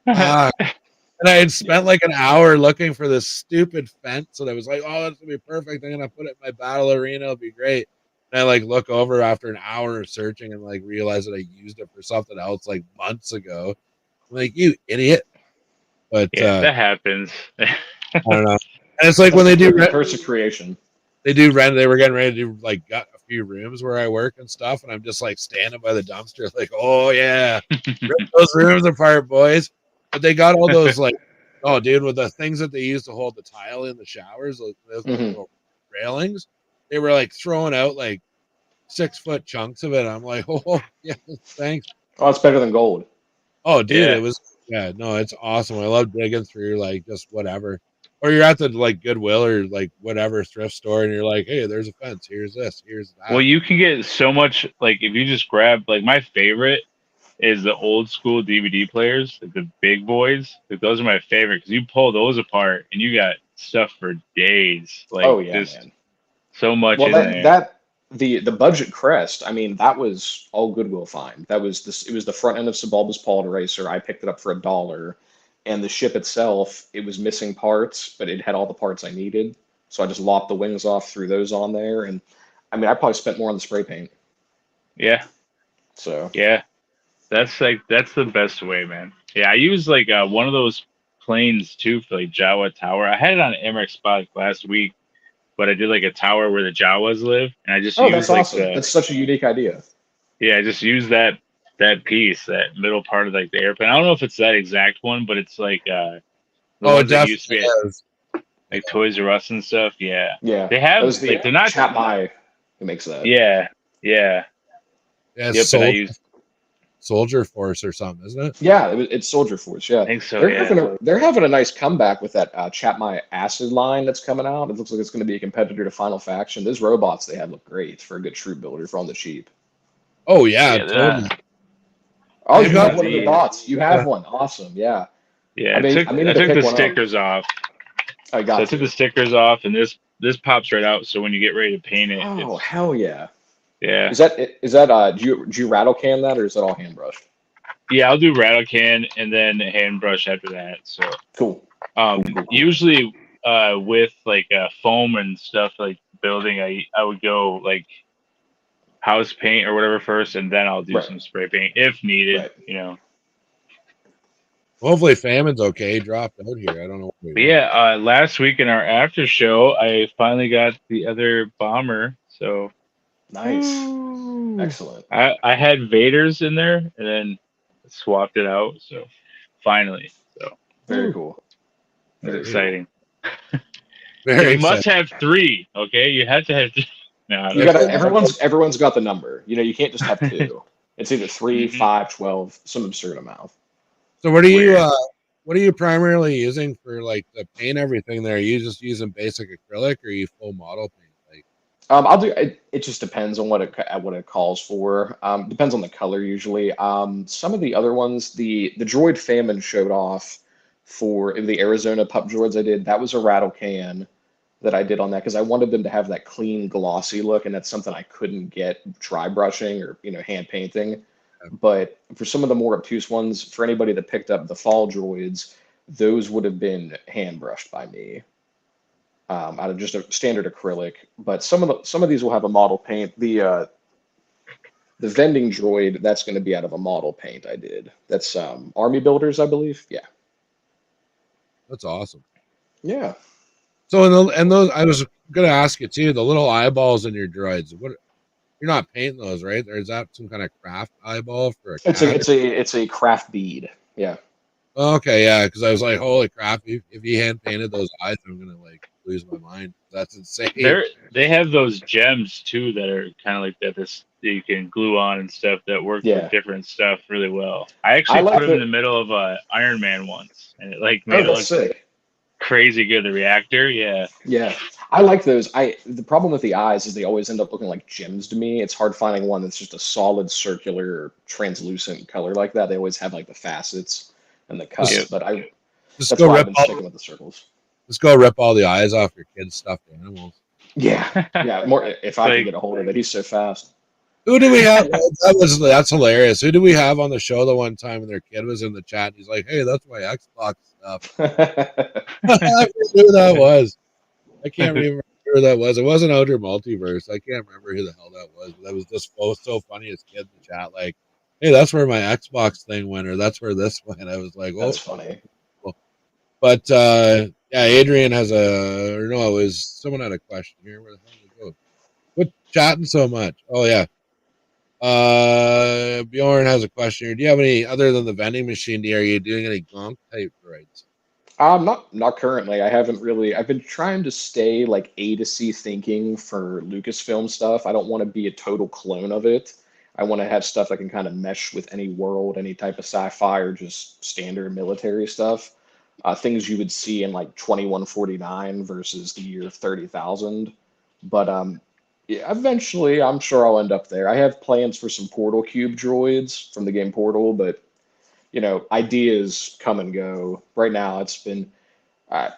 And I had spent like an hour looking for this stupid fence, and I was like, oh, that's gonna be perfect. I'm gonna put it in my battle arena, it'll be great. And I like look over after an hour of searching and like realize that I used it for something else like months ago. I'm like, you idiot. But that happens. I don't know. And it's like when they do curse of creation. They were getting ready to do like got a few rooms where I work and stuff, and I'm just like standing by the dumpster, like, oh yeah, rip those rooms apart, boys. But they got all those like Oh, dude, with the things that they use to hold the tile in the showers, those little railings, they were like throwing out like 6-foot chunks of it. I'm like, oh yeah, thanks. Oh, it's better than gold. Oh, dude, Yeah. it was no, it's awesome. I love digging through like just whatever. Or you're at the like Goodwill or like whatever thrift store, and you're like, hey, there's a fence. Here's this. Here's that. Well, you can get so much, like, if you just grab, like, my favorite is the old school DVD players, like the big boys. Like, those are my favorite because you pull those apart and you got stuff for days. Like, Oh yeah, just man. so much Well, in there. the budget crest. I mean, that was all Goodwill find. That was this. It was the front end of Sebulba's Paul Racer. I picked it up for $1, and the ship itself, it was missing parts, but it had all the parts I needed. So I just lopped the wings off, threw those on there, and I mean, I probably spent more on the spray paint. Yeah. So Yeah. That's the best way, man. Yeah, I used like one of those planes too for like Jawa Tower. I had it on Emmerich Spot last week, but I did like a tower where the Jawas live, and I just oh, used that's like awesome. That's such a unique idea. I just used that piece, that middle part of like the airplane. I don't know if it's that exact one, but it's like the Oh, it ones that used to definitely be at is. like Toys R Us and stuff. Yeah, Yeah, they have that was the like they're not. Chat by who makes that. Yeah. Yeah, Yep. And I Sol- used. Soldier Force or something, isn't it? Yeah, it's Soldier Force. Yeah, I think so. they're having a nice comeback with that Chatmai Acid line that's coming out. It looks like it's going to be a competitor to Final Faction. Those robots they have look great for a good troop builder for on the cheap. Oh yeah, Yeah, totally. Oh, They've you got have one of the the- bots. You have one. Awesome. Yeah. Yeah, I mean, I to took pick the one up. stickers off. I So got I took the stickers off, and this pops right out. So when you get ready to paint it, Oh it's, hell yeah! yeah, Is that do you rattle can that or is that all hand brushed? yeah. I'll do rattle can and then hand brush after that. So Cool. usually with like foam and stuff like building, I would go like house paint or whatever first, and then I'll do Right. some spray paint if needed. Right. You know. Hopefully, Famine's okay. He dropped out here. I don't know. But yeah, last week in our after show, I finally got the other bomber. So Nice. Excellent. I had Vader's in there and then swapped it out. So finally, so Very cool. it's Very exciting. Very You must exciting. have 3. Okay, you had to have. No, You that's- gotta everyone's got the number. You know, you can't just have 2. It's either 3, 5, 12, some absurd amount. So what are you primarily using for like the paint everything there? Are you just using basic acrylic or are you full model paint? Like I'll do it. It just depends on what it calls for. Depends on the color usually. Some of the other ones, the Droid Famine showed off for the Arizona pup droids I did. That was a rattle can that I did on that because I wanted them to have that clean, glossy look, and that's something I couldn't get dry brushing or hand painting. But for some of the more obtuse ones, for anybody that picked up the fall droids, those would have been hand brushed by me out of just a standard acrylic. But some of these will have a model paint. The vending droid, that's going to be out of a model paint I did. That's Army Builders, I believe. Yeah. that's awesome. Yeah. So and those I was gonna ask you too, the little eyeballs in your droids. What you're not painting those, right? Or is that some kind of craft eyeball for a cat? It's a craft bead. Yeah. Okay, yeah, because I was like, holy crap, if you hand painted those eyes, I'm gonna like lose my mind. That's insane. they have those gems too that are kind of like that. That you can glue on and stuff that work Yeah. for different stuff really well. I actually like put them the- in the middle of Iron Man once, and it like Oh, made it that's look sick. crazy good. The reactor, yeah. Yeah, I like those. The problem with the eyes is they always end up looking like gems to me. It's hard finding one that's just a solid circular translucent color like that. They always have like the facets and the cuts, Yep. but Just that's go why I've rip been all, sticking with the circles. just go rip all the eyes off your kid's stuffed animals. Yeah, yeah. More if I Like- can get a hold of it. He's so fast. Who do we have? That's hilarious. Who do we have on the show the one time when their kid was in the chat? He's like, "Hey, that's my Xbox stuff." I forget who that was. I can't remember who that was. It wasn't Outer Multiverse. I can't remember who the hell that was. But that was just so funny as kid in the chat. Like, hey, that's where my Xbox thing went, or that's where this went. I was like, oh, That's funny. but yeah, Adrian has or no, it was someone had a question here. Where the hell did it go? Quit chatting so much. Oh yeah. Bjorn has a question here. Do you have any other than the vending machine? Are you doing any gonk type droids? Not currently. I haven't really. I've been trying to stay like A to C thinking for Lucasfilm stuff. I don't want to be a total clone of it. I want to have stuff that can kind of mesh with any world, any type of sci-fi or just standard military stuff. Things you would see in like 2149 versus the year 30,000. But yeah, eventually, I'm sure I'll end up there. I have plans for some Portal Cube droids from the game Portal, but ideas come and go. Right now, it's been uh,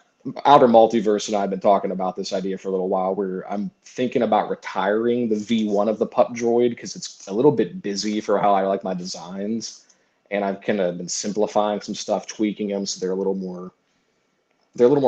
Outer Multiverse and I have been talking about this idea for a little while where I'm thinking about retiring the V1 of the pup droid because it's a little bit busy for how I like my designs. And I've kind of been simplifying some stuff, tweaking them so they're a little more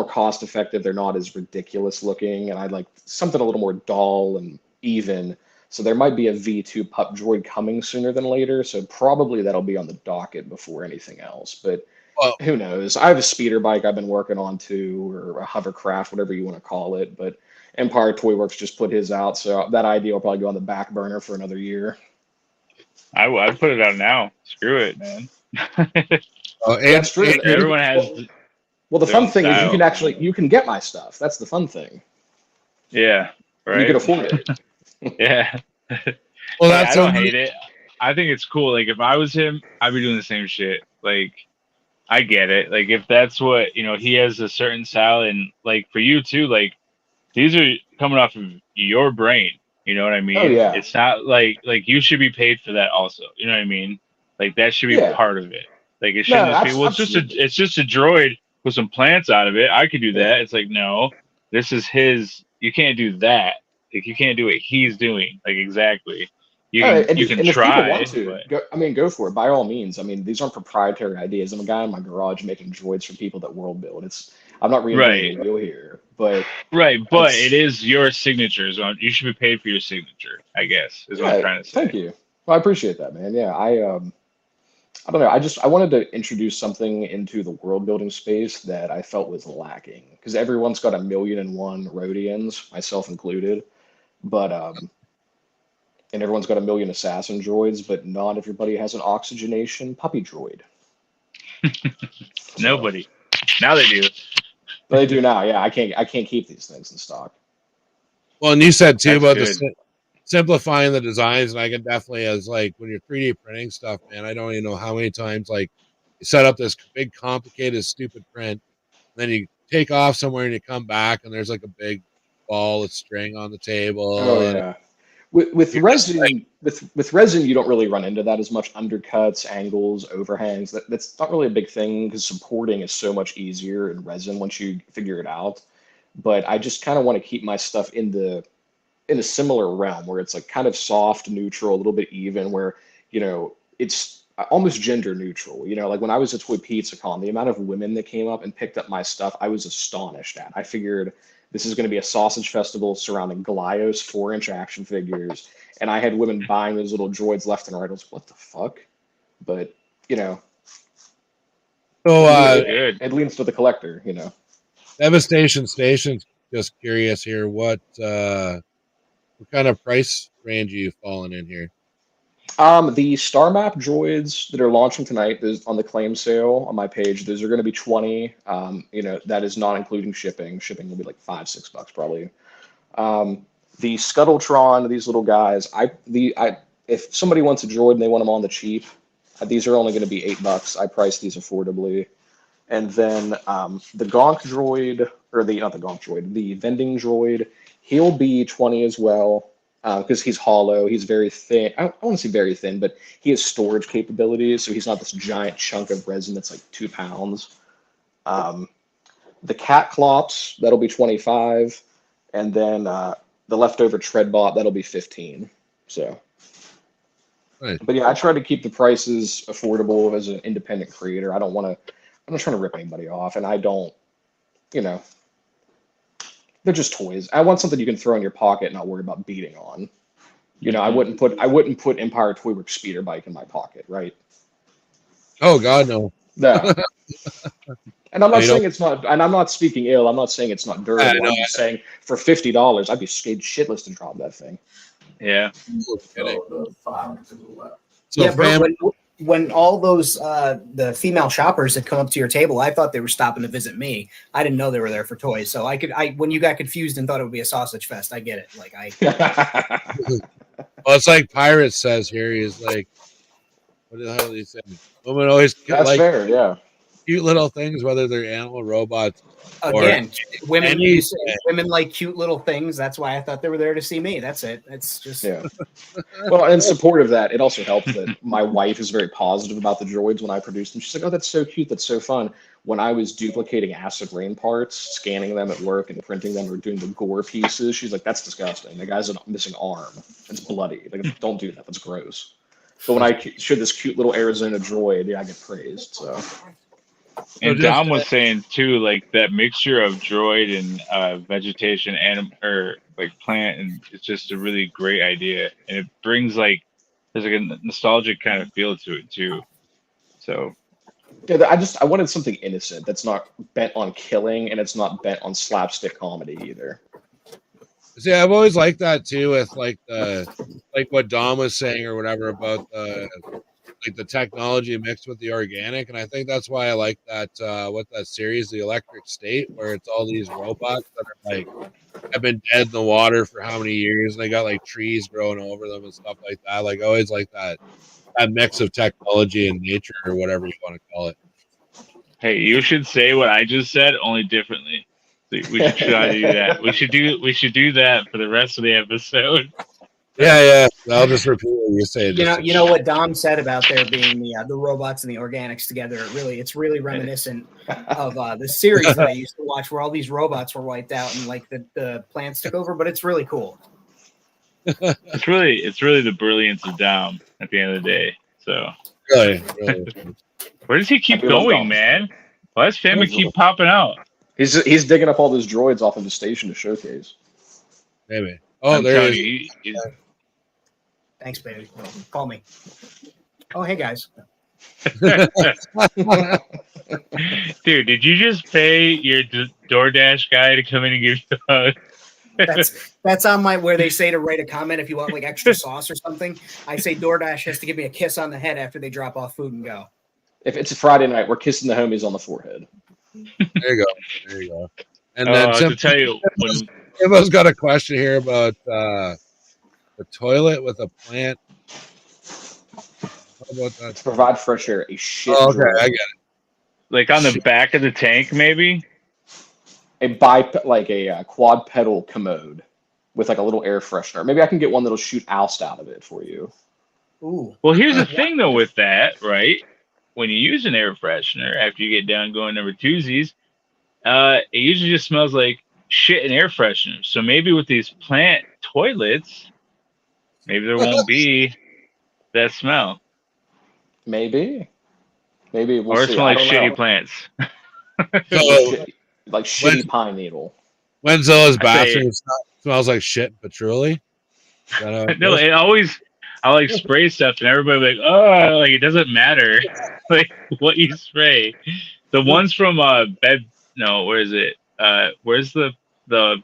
cost effective. They're not as ridiculous looking, and I'd like something a little more dull and even. So there might be a V2 pup droid coming sooner than later. So probably that'll be on the docket before anything else. But Well, who knows? I have a speeder bike I've been working on too, or a hovercraft, whatever you want to call it. But Empire Toy Works just put his out, so that idea will probably go on the back burner for another year. I'd put it out now. Screw it, man. That's true. Everyone has. Well, the their fun own thing is style. you can get my stuff. That's the fun thing. Yeah. You Right. can afford it. Yeah. well, Like, that's I don't hate it. I think it's cool. Like if I was him, I'd be doing the same shit. Like I get it. Like if that's what he has a certain style, and like for you too. Like these are coming off of your brain. You know what I Oh mean? yeah, It's not like you should be paid for that also. You know what I mean? Like that should be yeah. part of it. Like it No, shouldn't just be absolutely. it's just a droid with some plants out of it. I could do Yeah. that. It's like no, this is his. You can't do that. Like you can't do what he's doing. Like exactly. You All can right, and you can if people want try, to but go, go for it by all means. I mean, these aren't proprietary ideas. I'm a guy in my garage making droids for people that world build. I'm not reinventing right, the wheel here, but right. But it it's is your signature. So you should be paid for your signature. I guess is what I'm yeah. trying to Thank say. you. Well, I appreciate that, man. Yeah, I don't know. I wanted to introduce something into the world building space that I felt was lacking because everyone's got 1,000,001 Rhodians, myself included, but and everyone's got 1,000,000 assassin droids, but not everybody has an oxygenation puppy droid. So Nobody. Now they do. they do now. Yeah, I can't keep these things in stock. Well, and you said too That's about good. simplifying the designs, and I can definitely, as like when you're 3D printing stuff, man, I don't even know how many times like you set up this big, complicated, stupid print, and then you take off somewhere and you come back, and there's like a big ball of string on the Oh table, and yeah. With you're just like, resin, with resin, you don't really run into that as much. Undercuts, angles, overhangs. That's not really a big thing because supporting is so much easier in resin once you figure it out. But I just kind of want to keep my stuff in a similar realm where it's like kind of soft, neutral, a little bit even, where it's almost gender neutral. Like when I was at Toy Pizza Con, the amount of women that came up and picked up my stuff, I was astonished at. I figured this is going to be a sausage festival surrounding Glyos 4-inch action figures, and I had women buying those little droids left and right. I was like, what the fuck? But you know, so That's good. it leans to the collector. Devastation Station's just curious here, what kind of price range are you falling in here? The Star Map droids that are launching tonight, there's on the claim sale on my page, those are going to be 20. That is not including shipping. Shipping will be like $5-6 probably. The Scuttletron, these little guys, if somebody wants a droid and they want them on the cheap, these are only going to be $8. I priced these affordably. And then the Gonk droid, or not the Gonk droid, the vending droid, he'll be 20 as well because he's hollow. He's very thin. I don't want to say very thin, but he has storage capabilities, so he's not this giant chunk of resin that's like 2 pounds. Um, the Cat Clops, that'll be 25. And then the leftover Treadbot, that'll be 15. So, Right. but yeah, I try to keep the prices affordable as an independent creator. I'm not trying to rip anybody off, and I don't, you know, they're just toys. I want something you can throw in your pocket and not worry about beating on. I Mhm. wouldn't put Empire Toy Works speeder bike in my pocket, right? Oh God, no. Yeah. And I'm No, not you don't. saying it's not, and I'm not speaking ill. I'm not saying it's not I durable. know. I'm just saying for $50, I'd be scared shitless to drop that thing. Yeah. I'm kidding. So Yeah, bro. family, when all those the female shoppers had come up to your table, I thought they were stopping to visit me. I didn't know they were there for toys. So when you got confused and thought it would be a sausage fest, I get it. Like Well, it's like Pirate says here. He's like, what the hell did he say? Women always That's like fair, yeah. cute little things, whether they're animal, robots, again, women any- you say women like cute little things. That's why I thought they were there to see me. That's it. It's just Yeah. Well, in support of that, it also helps that my wife is very positive about the droids when I produce them. She's like, "Oh, that's so cute. That's so fun." When I was duplicating acid rain parts, scanning them at work and printing them or doing the gore pieces, she's like, "That's disgusting. The guy's a missing arm. It's bloody. Like, don't do that. That's gross." But when I showed this cute little Arizona droid, yeah, I get praised. So. And Dom was saying too, like that mixture of droid and vegetation, or like plant, and it's just a really great idea, and it brings like there's like a nostalgic kind of feel to it too. So Yeah, I wanted something innocent that's not bent on killing and it's not bent on slapstick comedy either. See, I've always liked that too, with like what Dom was saying or whatever about the technology mixed with the organic, and I think that's why I like that that series, The Electric State, where it's all these robots that are like have been dead in the water for how many years, and they got like trees growing over them and stuff like that. Like I always like that mix of technology and nature, or whatever you want to call it. hey, you should say what I just said, only differently. We should try to do that. We should do that for the rest of the episode. Yeah. I'll just repeat what you say. You know what Dom said about there being the robots and the organics together. It's really reminiscent of the series that I used to watch, where all these robots were wiped out and like the plants took over. But it's really cool. It's really the brilliance of Dom at the end of the day. So Really. where does he keep going, man? Why does family keep popping out? He's digging up all those droids off of the station to showcase. Maybe. Oh, I'm there telling he is. you, Thanks, baby. Call me. Oh, hey guys. Dude, did you just pay your DoorDash guy to come in and give you a hug? That's on my where they say to write a comment if you want like extra sauce or something. I say DoorDash has to give me a kiss on the head after they drop off food and go. If it's a Friday night, we're kissing the homies on the forehead. There you go. And Oh, then to tell you, when Timbo's got a question here about the toilet with a plant. How about that? To provide fresh air, a shit Oh, okay, droid. I get it. like on the back of the tank, maybe. A quad pedal commode with like a little air freshener. Maybe I can get one that'll shoot oust out of it for you. Ooh. Well, here's the thing though with that, right? When you use an air freshener after you get down going number twosies, it usually just smells like shit and air freshener. So maybe with these plant toilets, maybe there won't be that smell. Maybe we'll Or it see. smell like I don't shitty know. plants. So Like shitty pine needle. when Zilla's I say- bathroom smells like shit and patchouli. Is that how it No, goes? I like spray stuff and everybody like, oh, like it doesn't matter like what you spray. The ones from where is it? Where's the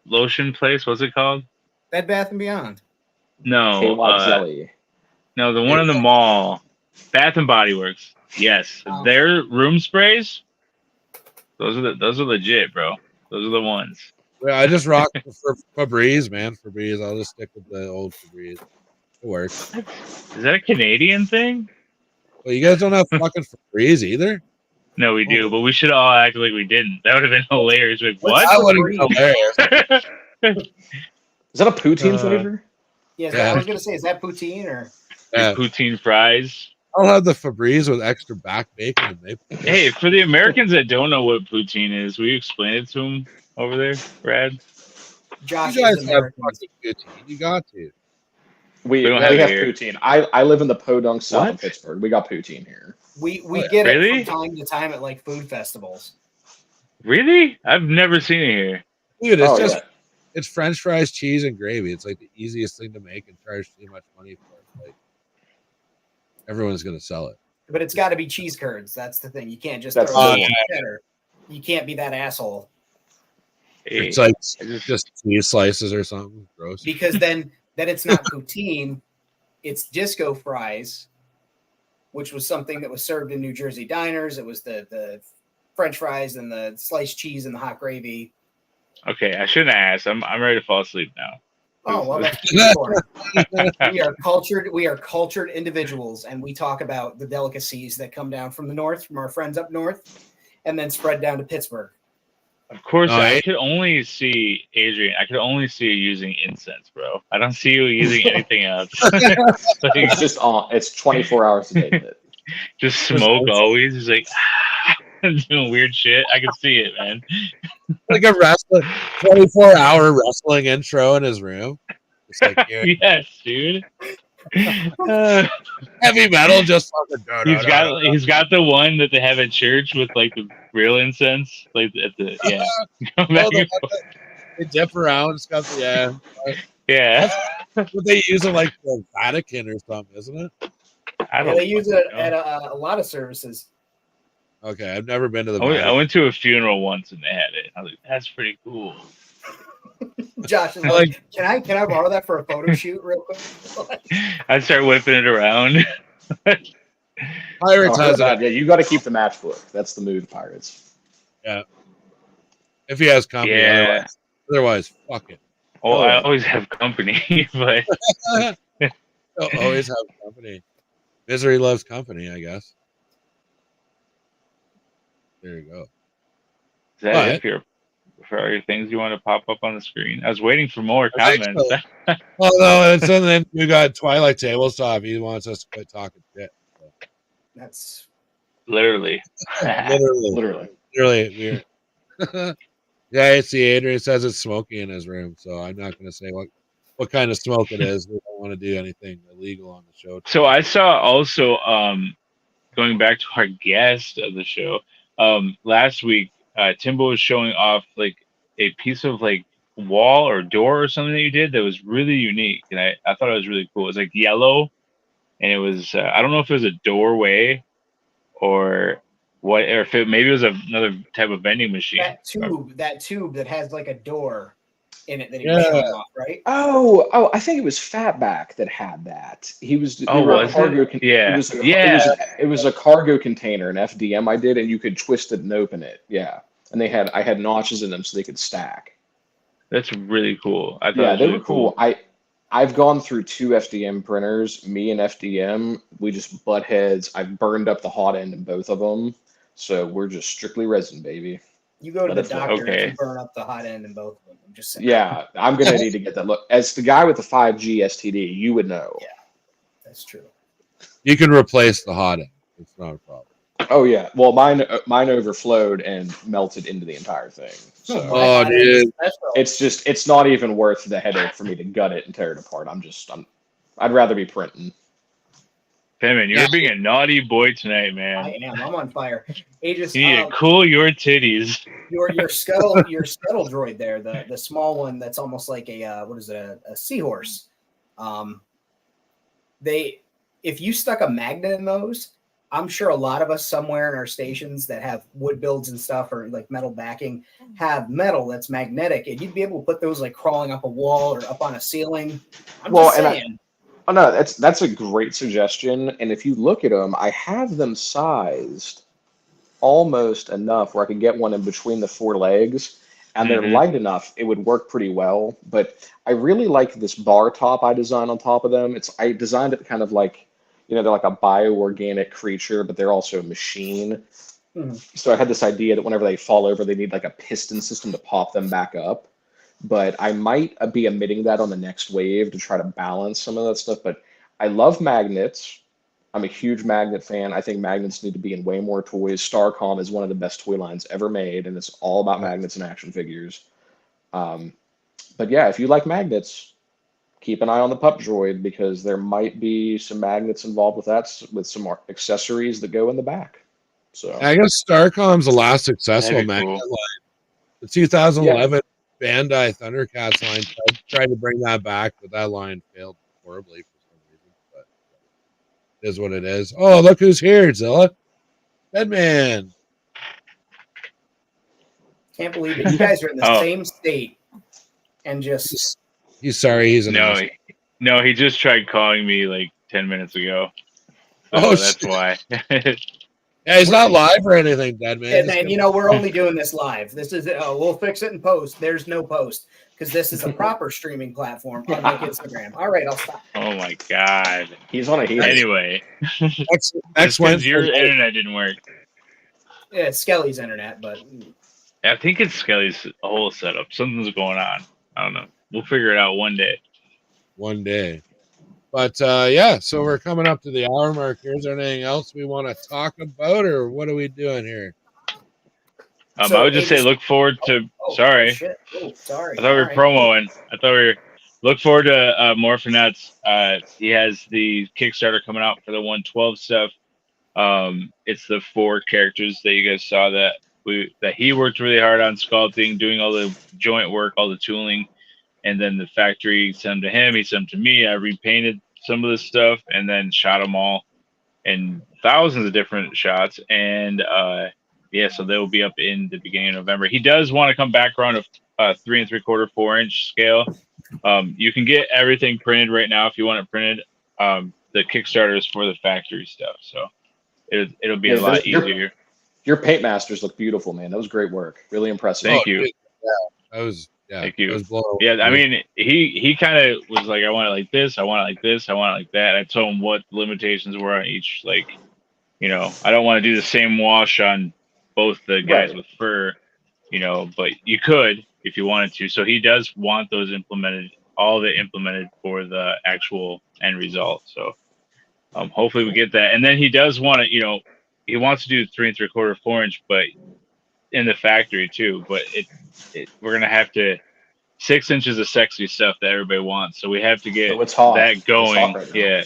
lotion place? What's it called? Bed Bath and Beyond. No, KY jelly. no, the one in the mall, Bath and Body Works. Yes, Oh. their room sprays. Those are legit, bro. Those are the ones. Yeah, I just rock for Febreze, man. Febreze. I'll just stick with the old Febreze. It works. Is that a Canadian thing? Well, you guys don't have fucking Febreze either? No, we do, but we should all act like we didn't. That would have been hilarious. Like, What's what? That would have been hilarious. Is that a poutine flavor? Yeah, Yeah. I was gonna say, is that poutine or? Yeah. Poutine fries. I'll have the Febreze with extra back bacon and maple. Hey, for the Americans that don't know what poutine is, will you explain it to them over there, Brad? Josh You guys is have American. fucking poutine. You got to. We don't have have it here. poutine. I live in the podunk south of What? Pittsburgh. We got poutine here. We get Really? it from time to time at like food festivals. Really? I've never seen it here. Dude, it's Oh, just yeah. it's French fries, cheese, and gravy. It's like the easiest thing to make and charge too much money for it. Like everyone's gonna sell it. But it's got to be cheese curds. That's the thing. You can't just That's throw the it one. in cheddar. You can't be that asshole Hey, It's like I just- just cheese slices or something. Gross. because then it's not poutine. It's disco fries which was something that was served in New Jersey diners. It was the French fries and the sliced cheese and the hot gravy. Okay, I shouldn't ask. I'm ready to fall asleep now. Oh well, that's we are cultured. We are cultured individuals, and we talk about the delicacies that come down from the north, from our friends up north, and then spread down to Pittsburgh. Of course, I could only see Adrian. I could only see you using incense, bro. I don't see you using anything else. It's just on. It's 24 hours a day. Just smoke always. He's like doing weird shit. I can see it, man. Like a wrestling 24-hour wrestling intro in his room. It's like, yes, dude. Heavy metal, just he's got the one that they have at church with like the real incense, like at the they dip around. It's got the yeah. That's what they use in like the Vatican or something, isn't it? They use it at a lot of services. Okay, I've never been to the. I went to a funeral once and they had it. I was like, that's pretty cool. Josh is like, can I borrow that for a photo shoot real quick? I start whipping it around. Pirates has that. Yeah, you got to keep the matchbook. That's the move, Pirates. Yeah. If he has company, yeah. Otherwise, fuck it. Oh, I always have company, but always have company. Misery loves company, I guess. There you go. Is that it for all your things you want to pop up on the screen? I was waiting for more comments. So. Well, no, and then we got Twilight Tabletop. He wants us to quit talking shit. So. That's literally weird. Yeah, I see Adrian says it's smoky in his room, so I'm not going to say what kind of smoke it is. We don't want to do anything illegal on the show. So I saw also, going back to our guest of the show, last week, Timbo was showing off like a piece of like wall or door or something that you did that was really unique, and I thought it was really cool. It was like yellow, and it was I don't know if it was a doorway or what, or if maybe it was another type of vending machine. That tube that has like a door in it that he was showing off, right? Oh, I think it was Fatback that had that. He was. Was cargo it? Yeah. It was a cargo container, an FDM I did, and you could twist it and open it. Yeah, and I had notches in them so they could stack. That's really cool. I thought they really were cool. I've gone through 2 FDM printers. Me and FDM, we just butt heads. I've burned up the hot end in both of them, so we're just strictly resin, baby. You go to the doctor and you burn up the hot end in both of them. I'm just saying. Yeah, I'm gonna need to get that look. As the guy with the 5G STD, you would know. Yeah, that's true. You can replace the hot end. It's not a problem. Oh yeah. Well, mine overflowed and melted into the entire thing. So dude, it's not even worth the headache for me to gut it and tear it apart. I'd rather be printing. Hey man, you're being a naughty boy tonight, man. I am. I'm on fire. Aegis, you need to cool your titties. Your scuttle droid there, the small one that's almost like a seahorse. If you stuck a magnet in those, I'm sure a lot of us somewhere in our stations that have wood builds and stuff or like metal backing have metal that's magnetic, and you'd be able to put those like crawling up a wall or up on a ceiling. I'm just saying. No, that's a great suggestion. And if you look at them, I have them sized almost enough where I could get one in between the 4 legs, and they're light enough it would work pretty well. But I really like this bar top I designed on top of them. I designed it kind of like, they're like a bioorganic creature, but they're also a machine. So I had this idea that whenever they fall over, they need like a piston system to pop them back up. But I might be omitting that on the next wave to try to balance some of that stuff. But I love magnets. I'm a huge magnet fan. I think magnets need to be in way more toys. Starcom is one of the best toy lines ever made, and it's all about magnets and action figures. But yeah, if you like magnets, keep an eye on the pup droid, because there might be some magnets involved with that, with some accessories that go in the back. So I guess Starcom's the last successful magnet line. The 2011 Bandai Thundercats line tried to bring that back, but that line failed horribly for some reason. But it is what it is. Oh, look who's here, Zilla. Bedman. Can't believe it. You guys are in the same state and just... He's sorry. He's an No, he just tried calling me like 10 minutes ago. Oh, that's why. Yeah, he's not live or anything, Dead Man. And Just then, you know, we're only doing this live. This is, we'll fix it in post. There's no post because this is a proper streaming platform, unlike Instagram. All right, I'll stop. Oh my god. He's on a heater. Anyway, next it's because Wednesday. your internet didn't work. Yeah, it's Skelly's internet, but I think it's Skelly's whole setup. Something's going on. I don't know. We'll figure it out one day. One day. But yeah, so we're coming up to the hour mark here. Is there anything else we want to talk about, or what are we doing here? So I would just say Aegis- look forward to. Sorry, shit. Oh, sorry. I thought we were All right. promoing. I thought we were. Look forward to Morphinets. He has the Kickstarter coming out for the 112 stuff. It's the 4 characters that you guys saw that he worked really hard on sculpting, doing all the joint work, all the tooling, and then the factory sent them to him. He sent them to me. I repainted some of the stuff and then shot them all in thousands of different shots. And yeah, so they will be up in the beginning of November. He does want to come back around a 3 3/4, 4-inch scale. You can get everything printed right now if you want it printed. The Kickstarter is for the factory stuff, so it'll be a lot easier. Your paint masters look beautiful, man. That was great work. Really impressive. Thank you. Yeah, I was. Yeah, Thank you. I was blown away. Yeah, I mean, he kind of was like, I want it like this, I want it like this, I want it like that. I told him what the limitations were on each. Like, you know, I don't want to do the same wash on both the guys with fur, you know, but you could if you wanted to. So he does want those implemented, all of it implemented for the actual end result. So hopefully we get that. And then he does want to, you know, he wants to do 3 3/4, 4-inch, but in the factory too. But we're gonna have to 6 inches of sexy stuff that everybody wants. So we have to get that going. Right, yeah,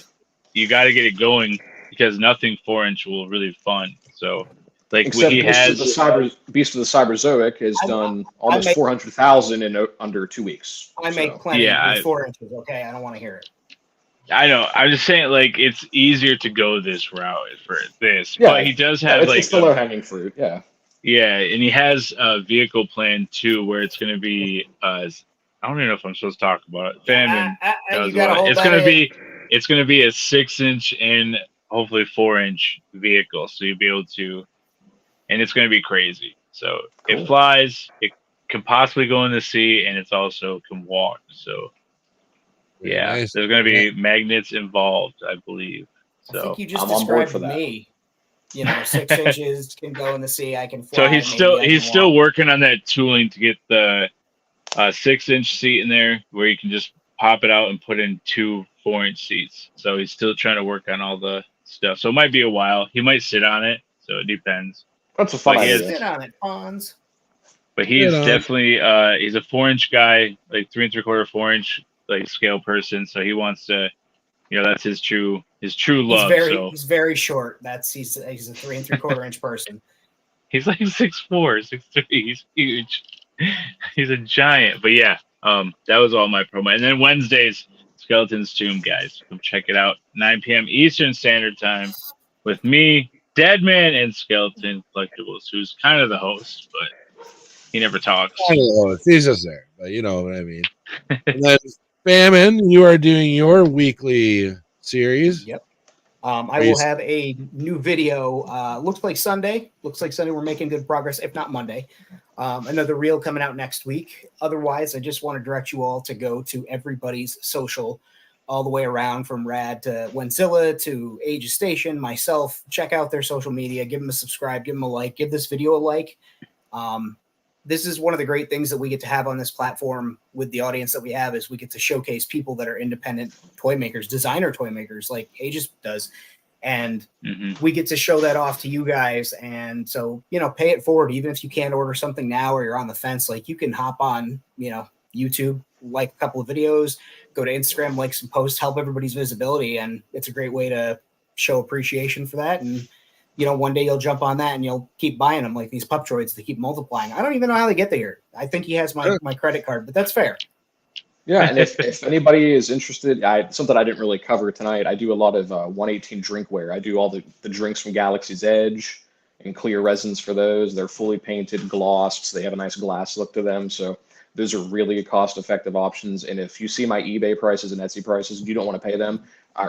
you got to get it going because nothing 4-inch will really fund. So like Except he Beast has of the Cyberzoic has done almost 400,000 in under 2 weeks. I make plenty Yeah, with 4 inches. Okay, I don't want to hear it. I know. I'm just saying, like, it's easier to go this route for this. Yeah, but he does have it's the low hanging fruit. Yeah. Yeah, and he has a vehicle plan too, where it's going to be. I don't even know if I'm supposed to talk about it. Famine. It's going to be a 6-inch and hopefully 4-inch vehicle, so you'll be able to, and it's going to be crazy. So It flies. It can possibly go in the sea, and it's also can walk. So yeah, Nice. there's going to be magnets involved, I believe. So I think you just I'm on board described for that. me. You know, 6 inches can go in the sea. I can fly. So he's still working on that tooling to get the 6-inch seat in there, where you can just pop it out and put in 2 4-inch seats. So he's still trying to work on all the stuff. So it might be a while. He might sit on it. So it depends. That's a fun idea. Sit on it, Pawns. But he's definitely he's a 4-inch guy, like 3 3/4, 4-inch like scale person. So he wants to, you know, that's his true love. He's very short. He's a 3 3/4 inch person. He's like 6'4", 6'3". He's huge. He's a giant. But yeah, that was all my promo. And then Wednesdays, Skeleton's Tomb, guys. Come check it out. 9 p.m. Eastern Standard Time with me, Deadman, and Skeleton Collectibles, who's kind of the host, but he never talks. He's just there, but you know what I mean. And then Famine, you are doing your weekly series. Yep. I will have a new video. Looks like Sunday. We're making good progress, if not Monday. Another reel coming out next week. Otherwise, I just want to direct you all to go to everybody's social all the way around, from Rad to Wenzilla to Aegis Station, myself. Check out their social media. Give them a subscribe. Give them a like. Give this video a like. This is one of the great things that we get to have on this platform with the audience that we have, is we get to showcase people that are independent toy makers, designer toy makers, like Aegis does. And we get to show that off to you guys. And so, you know, pay it forward. Even if you can't order something now or you're on the fence, like you can hop on, you know, YouTube, like a couple of videos, go to Instagram, like some posts, help everybody's visibility. And it's a great way to show appreciation for that. And, you know, one day you'll jump on that and you'll keep buying them, like these pup droids. They keep multiplying. I don't even know how they get there. I think he has my credit card, but that's fair. Yeah, and if anybody is interested, something I didn't really cover tonight, I do a lot of 118 drinkware. I do all the drinks from Galaxy's Edge and clear resins for those. They're fully painted, glossed. So they have a nice glass look to them. So Those are really cost-effective options. And if you see my eBay prices and Etsy prices and you don't want to pay them,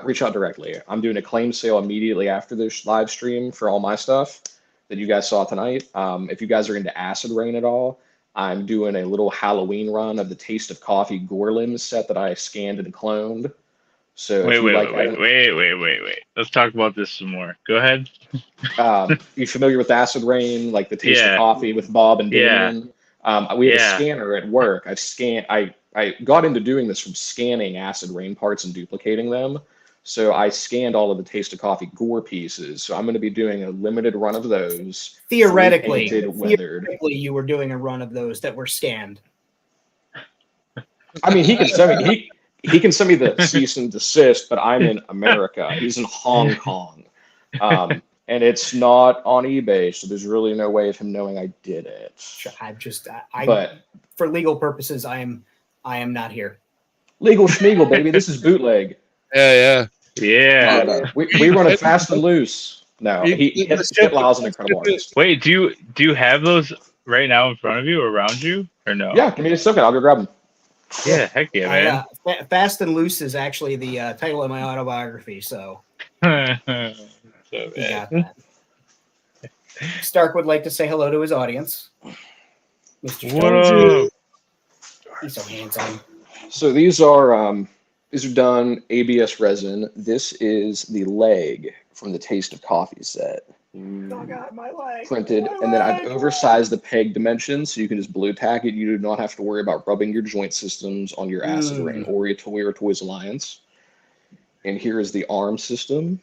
reach out directly. I'm doing a claim sale immediately after this live stream for all my stuff that you guys saw tonight. If you guys are into Acid Rain at all, I'm doing a little Halloween run of the Taste of Coffee Gorlims set that I scanned and cloned. So Wait. Let's talk about this some more. Go ahead. You familiar with Acid Rain, like the Taste of Yeah. Coffee with Bob and Yeah. Damien? We have a Yeah. scanner at work. I got into doing this from scanning Acid Rain parts and duplicating them. So I scanned all of the Taste of Coffee gore pieces. So I'm going to be doing a limited run of those. Theoretically, weathered. you were doing a run of those that were scanned. I mean, he can send me the cease and desist, but I'm in America. He's in Hong Kong. And it's not on eBay, so there's really no way of him knowing I did it. But for legal purposes, I am not here. Legal schmeagle, baby. This is bootleg. Yeah. We run it fast and loose. No, Hitlau's an incredible artist. Wait, do you have those right now in front of you or around you, or no? Yeah, give me a second. I'll go grab them. Yeah, heck yeah, man. Fast and Loose is actually the title of my autobiography, so. So You got that. Stark would like to say hello to his audience. Mr. What up? He's so handsome. So these are done ABS resin. This is the leg from the Taste of Coffee set. Oh God, my leg. Printed, and then I've oversized the peg dimensions so you can just blue tack it. You do not have to worry about rubbing your joint systems on your Acid Rain or your Toy or Toys Alliance. And here is the arm system.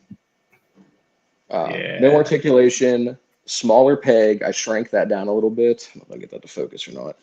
No articulation, smaller peg. I shrank that down a little bit. I don't know if I get that to focus or not.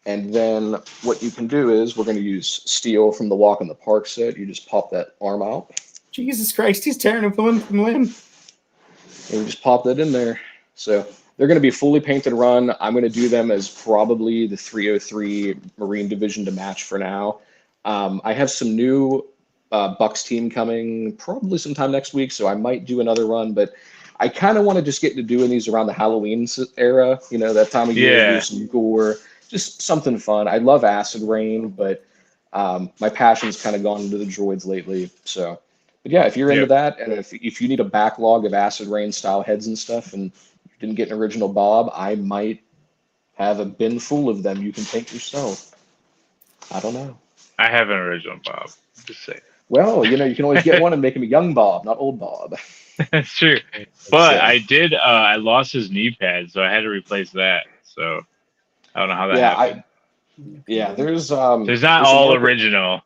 And then what you can do is we're going to use steel from the Walk in the Park set. You just pop that arm out. Jesus Christ, he's tearing him limb from limb. And you just pop that in there. So they're going to be fully painted run. I'm going to do them as probably the 303 Marine Division to match for now. I have some new Bucks team coming probably sometime next week, so I might do another run, but I kind of want to just get into doing these around the Halloween era, that time of year, do some gore, just something fun. I love Acid Rain, but my passion's kind of gone into the droids lately. So, but yeah, if you're into that, and if you need a backlog of Acid Rain style heads and stuff, and you didn't get an original Bob, I might have a bin full of them you can paint yourself. I don't know. I have an original Bob. Just say. Well, you can always get one and make him a young Bob, not old Bob. That's true. But I did. I lost his knee pad, so I had to replace that. So I don't know how that happened. There's not all original.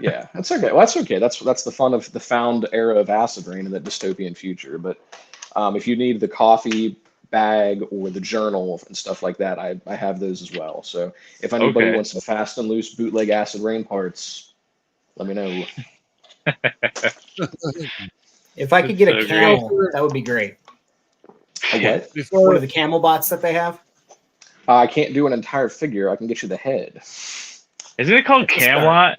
Yeah, that's okay. Well, that's okay. That's the fun of the found era of Acid Rain and that dystopian future. But if you need the coffee bag or the journal and stuff like that, I have those as well. So if anybody wants some fast and loose bootleg Acid Rain parts, let me know. If I could get a camel, that would be great. A what? What are the camel bots that they have? I can't do an entire figure. I can get you the head. Isn't it called Camelot?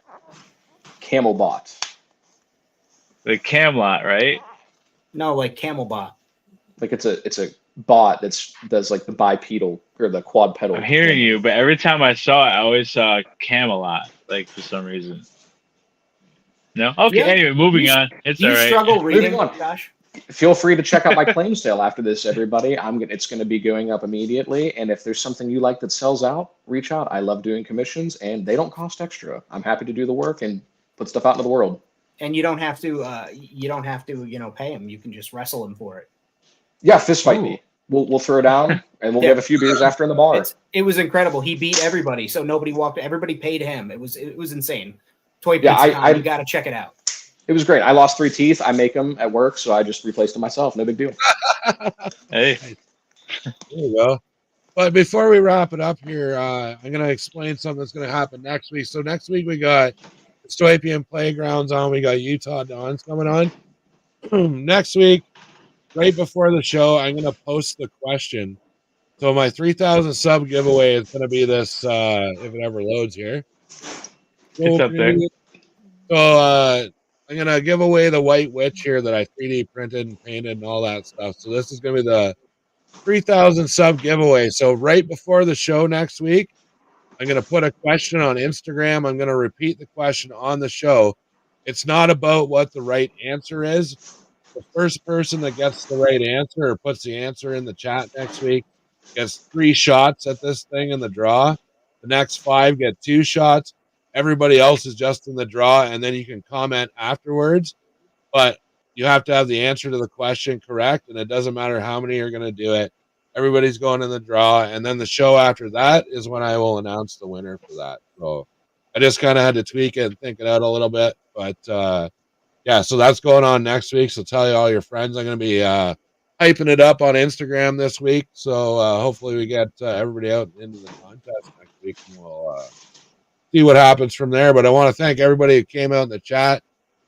Camel bot. The Camelot, right? No, like camel bot. Like it's a bot does like the bipedal or the quadpedal. I'm hearing you, but every time I saw it, I always saw Camelot, like for some reason. No? Okay, anyway, moving on. It's all right. You struggle reading, Josh? Feel free to check out my claim sale after this, everybody. It's going to be going up immediately. And if there's something you like that sells out, reach out. I love doing commissions, and they don't cost extra. I'm happy to do the work and put stuff out into the world. And you don't have to, pay him. You can just wrestle him for it. Yeah, fist fight me. We'll throw down, and we'll have a few beers after in the bar. It was incredible. He beat everybody, so nobody walked. Everybody paid him. It was insane. Toy Pizza, you got to check it out. It was great. I lost 3 teeth. I make them at work, so I just replaced them myself. No big deal. Hey. There you go. But before we wrap it up here, I'm going to explain something that's going to happen next week. So next week we got Dystopian Playgrounds on. We got Utah Dawns coming on. Next week, right before the show, I'm going to post the question. So my 3,000 sub giveaway is going to be this, if it ever loads here. It's up there. So I'm going to give away the White Witch here that I 3D printed and painted and all that stuff. So this is going to be the 3,000 sub giveaway. So right before the show next week, I'm I'm going to put a question on Instagram. I'm going to repeat the question on the show. It's not about what the right answer is. The first person that gets the right answer or puts the answer in the chat next week gets 3 shots at this thing in the draw. The next 5 get 2 shots. Everybody else is just in the draw, and then you can comment afterwards. But you have to have the answer to the question correct, and it doesn't matter how many are going to do it. Everybody's going in the draw, and then the show after that is when I will announce the winner for that. So I just kind of had to tweak it and think it out a little bit. But yeah, so that's going on next week. So tell you all your friends. I'm going to be hyping it up on Instagram this week. So hopefully we get everybody out into the contest next week, and we'll see what happens from there. But I want to thank everybody who came out in the chat.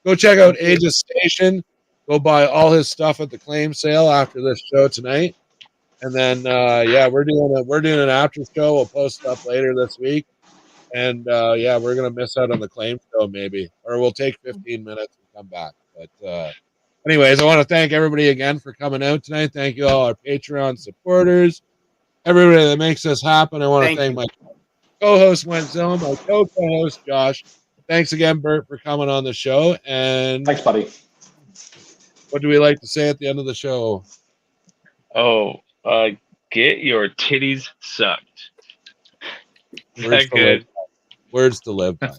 Go check out Aegis Station. Go buy all his stuff at the claim sale after this show tonight. And then yeah, we're doing an after show. We'll post up later this week. And yeah, we're gonna miss out on the claim show maybe, or we'll take 15 minutes and come back. But anyways, I want to thank everybody again for coming out tonight. Thank you all our Patreon supporters, everybody that makes this happen. I want to thank my co-host Wenzel, my co-host Josh. Thanks again, Bert, for coming on the show. And Thanks, buddy. what do we like to say at the end of the show? Oh, get your titties sucked. Is that good? Words to live by.